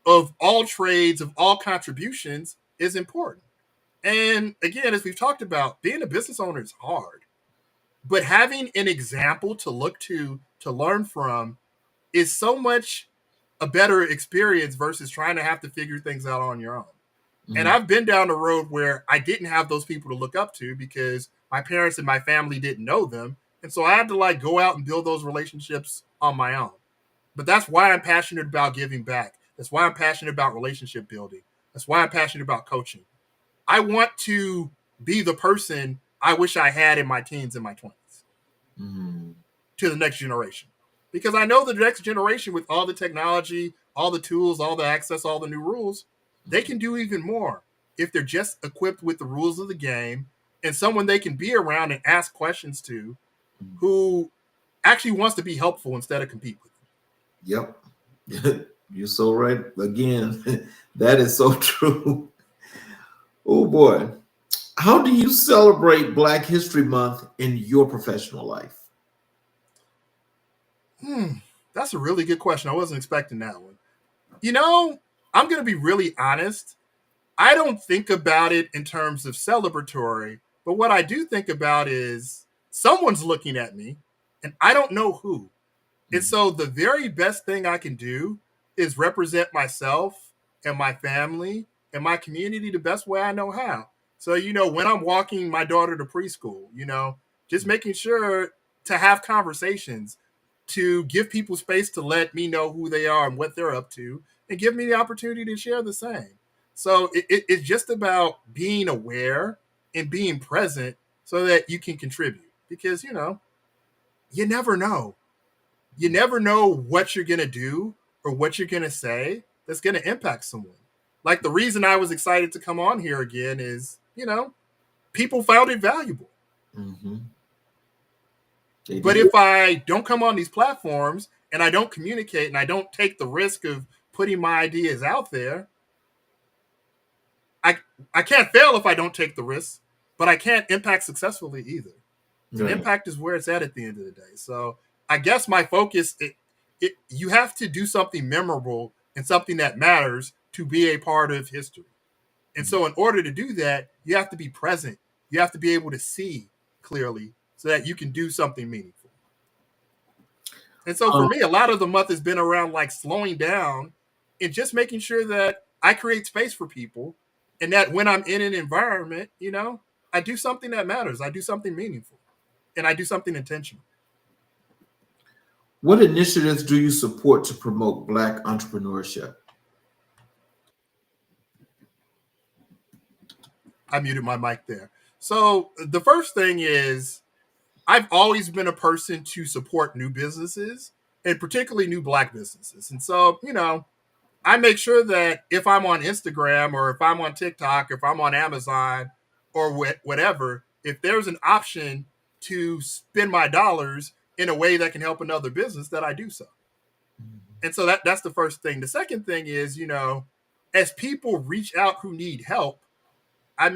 of all trades, of all contributions is important. And again, as we've talked about, being a business owner is hard. But having an example to look to learn from, is so much a better experience versus trying to have to figure things out on your own. And I've been down the road where I didn't have those people to look up to because my parents and my family didn't know them. And so I had to go out and build those relationships on my own. But that's why I'm passionate about giving back. That's why I'm passionate about relationship building. That's why I'm passionate about coaching. I want to be the person I wish I had in my teens and my 20s to the next generation. Because I know the next generation, with all the technology, all the tools, all the access, all the new rules, they can do even more if they're just equipped with the rules of the game and someone they can be around and ask questions to, who actually wants to be helpful instead of compete with them. Yep. You're so right. Again, that is so true. Oh boy. How do you celebrate Black History Month in your professional life? That's a really good question. I wasn't expecting that one. I'm going to be really honest. I don't think about it in terms of celebratory, but what I do think about is someone's looking at me and I don't know who. And so the very best thing I can do is represent myself and my family and my community the best way I know how. So, when I'm walking my daughter to preschool, just making sure to have conversations, to give people space to let me know who they are and what they're up to, and give me the opportunity to share the same. So it's just about being aware and being present so that you can contribute, because, you never know. You never know what you're going to do or what you're going to say that's going to impact someone. Like, the reason I was excited to come on here again is, people found it valuable. But if I don't come on these platforms and I don't communicate and I don't take the risk of putting my ideas out there, I can't fail if I don't take the risk, but I can't impact successfully either. So impact is where it's at the end of the day. So I guess my focus, you have to do something memorable and something that matters to be a part of history. And so in order to do that, you have to be present. You have to be able to see clearly so that you can do something meaningful. And so for me, a lot of the month has been around slowing down and just making sure that I create space for people, and that when I'm in an environment, I do something that matters. I do something meaningful, and I do something intentional. What initiatives do you support to promote Black entrepreneurship? I muted my mic there. So the first thing is, I've always been a person to support new businesses, and particularly new Black businesses. And so, I make sure that if I'm on Instagram or if I'm on TikTok, if I'm on Amazon or whatever, if there's an option to spend my dollars in a way that can help another business, that I do so. And so that's the first thing. The second thing is, as people reach out who need help, I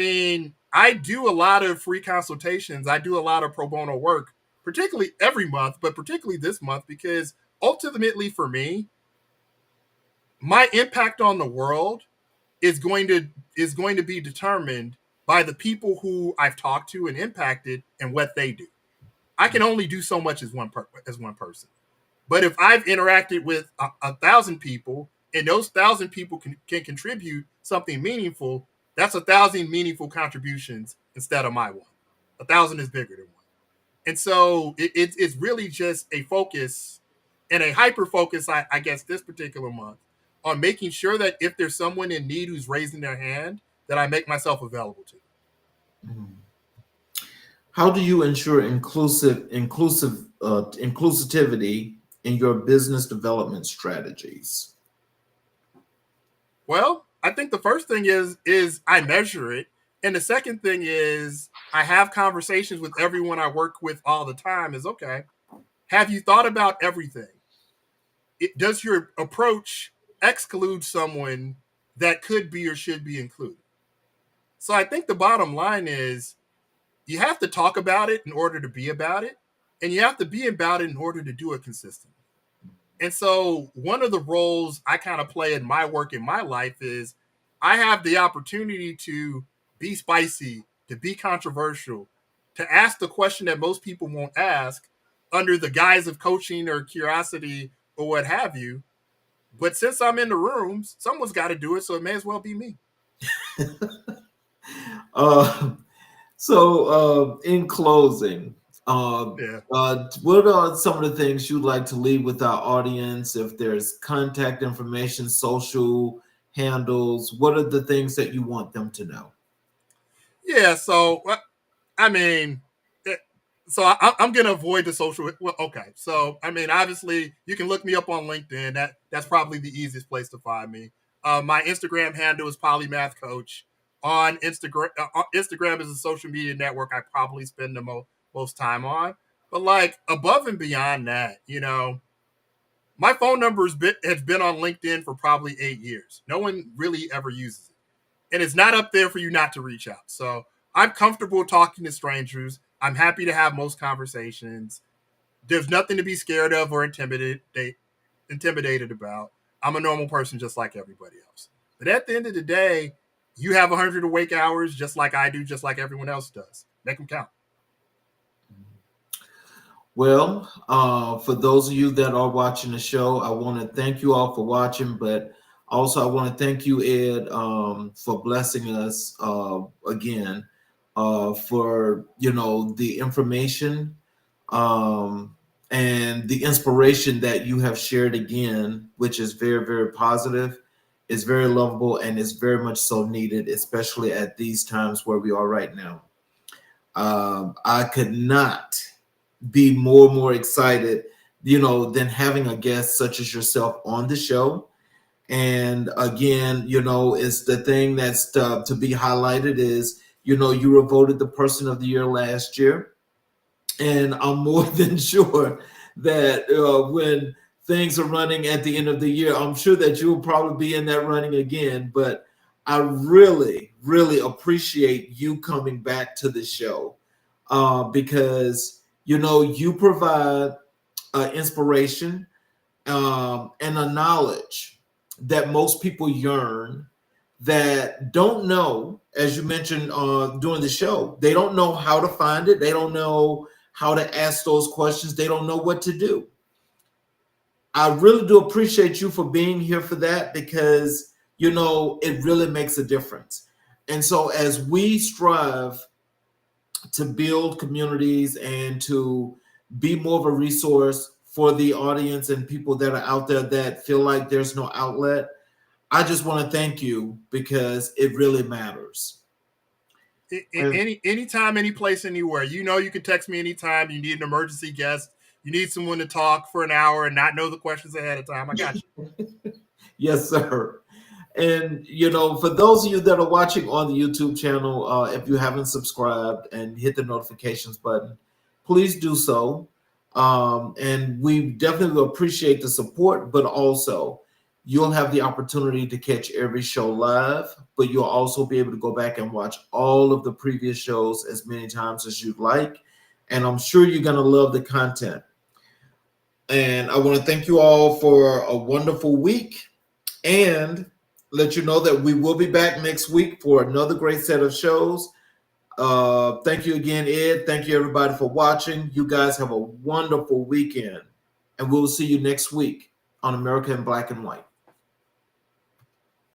do a lot of free consultations. I do a lot of pro bono work, particularly every month, but particularly this month, because ultimately for me, my impact on the world is going to be determined by the people who I've talked to and impacted and what they do. I can only do so much as one person. But if I've interacted with 1,000 people and those 1,000 people can contribute something meaningful, that's 1,000 meaningful contributions instead of my one. 1,000 is bigger than one. And so it's really just a focus and a hyper focus, I guess, this particular month, on making sure that if there's someone in need who's raising their hand, that I make myself available to them. How do you ensure inclusive inclusivity in your business development strategies? Well, I think the first thing is I measure it, and the second thing is I have conversations with everyone I work with all the time. Is okay. Have you thought about everything? Does your approach exclude someone that could be or should be included? So I think the bottom line is you have to talk about it in order to be about it, and you have to be about it in order to do it consistently. And so one of the roles I kind of play in my work in my life is I have the opportunity to be spicy, to be controversial, to ask the question that most people won't ask under the guise of coaching or curiosity or what have you. But since I'm in the rooms, someone's got to do it, so it may as well be me. In closing, Yeah. what are some of the things you'd like to leave with our audience? If there's contact information, social handles, what are the things that you want them to know? Yeah. So, I mean, so I'm going to avoid the social. Well, okay. So, I mean, obviously, you can look me up on LinkedIn. That's probably the easiest place to find me. My Instagram handle is Polymath Coach. On Instagram, Instagram is a social media network I probably spend the most time on. But like above and beyond that, my phone number has been on LinkedIn for probably 8 years. No one really ever uses it. And it's not up there for you not to reach out. So I'm comfortable talking to strangers. I'm happy to have most conversations. There's nothing to be scared of or intimidated about. I'm a normal person just like everybody else. But at the end of the day, you have 100 awake hours just like I do, just like everyone else does. Make them count. Well, for those of you that are watching the show, I want to thank you all for watching, but also I want to thank you, Ed, for blessing us again, for the information and the inspiration that you have shared again, which is very, very positive. It's very lovable and it's very much so needed, especially at these times where we are right now. I could not be more excited, than having a guest such as yourself on the show. And again, it's the thing that's to be highlighted is, you were voted the person of the year last year. And I'm more than sure that when things are running at the end of the year, I'm sure that you'll probably be in that running again. But I really, really appreciate you coming back to the show because you provide inspiration and a knowledge that most people yearn, that don't know, as you mentioned during the show, they don't know how to find it. They don't know how to ask those questions. They don't know what to do. I really do appreciate you for being here for that because, it really makes a difference. And so as we strive to build communities and to be more of a resource for the audience and people that are out there that feel like there's no outlet, I just want to thank you because it really matters. Anytime, any place, anywhere. You can text me anytime. You need an emergency guest. You need someone to talk for an hour and not know the questions ahead of time. I got you. Yes, sir. And for those of you that are watching on the YouTube channel, if you haven't subscribed and hit the notifications button, please do so. And we definitely appreciate the support, but also you'll have the opportunity to catch every show live, but you'll also be able to go back and watch all of the previous shows as many times as you'd like. And I'm sure you're going to love the content. And I want to thank you all for a wonderful week and let you know that we will be back next week for another great set of shows. Thank you again, Ed. Thank you, everybody, for watching. You guys have a wonderful weekend. And we'll see you next week on America in Black and White.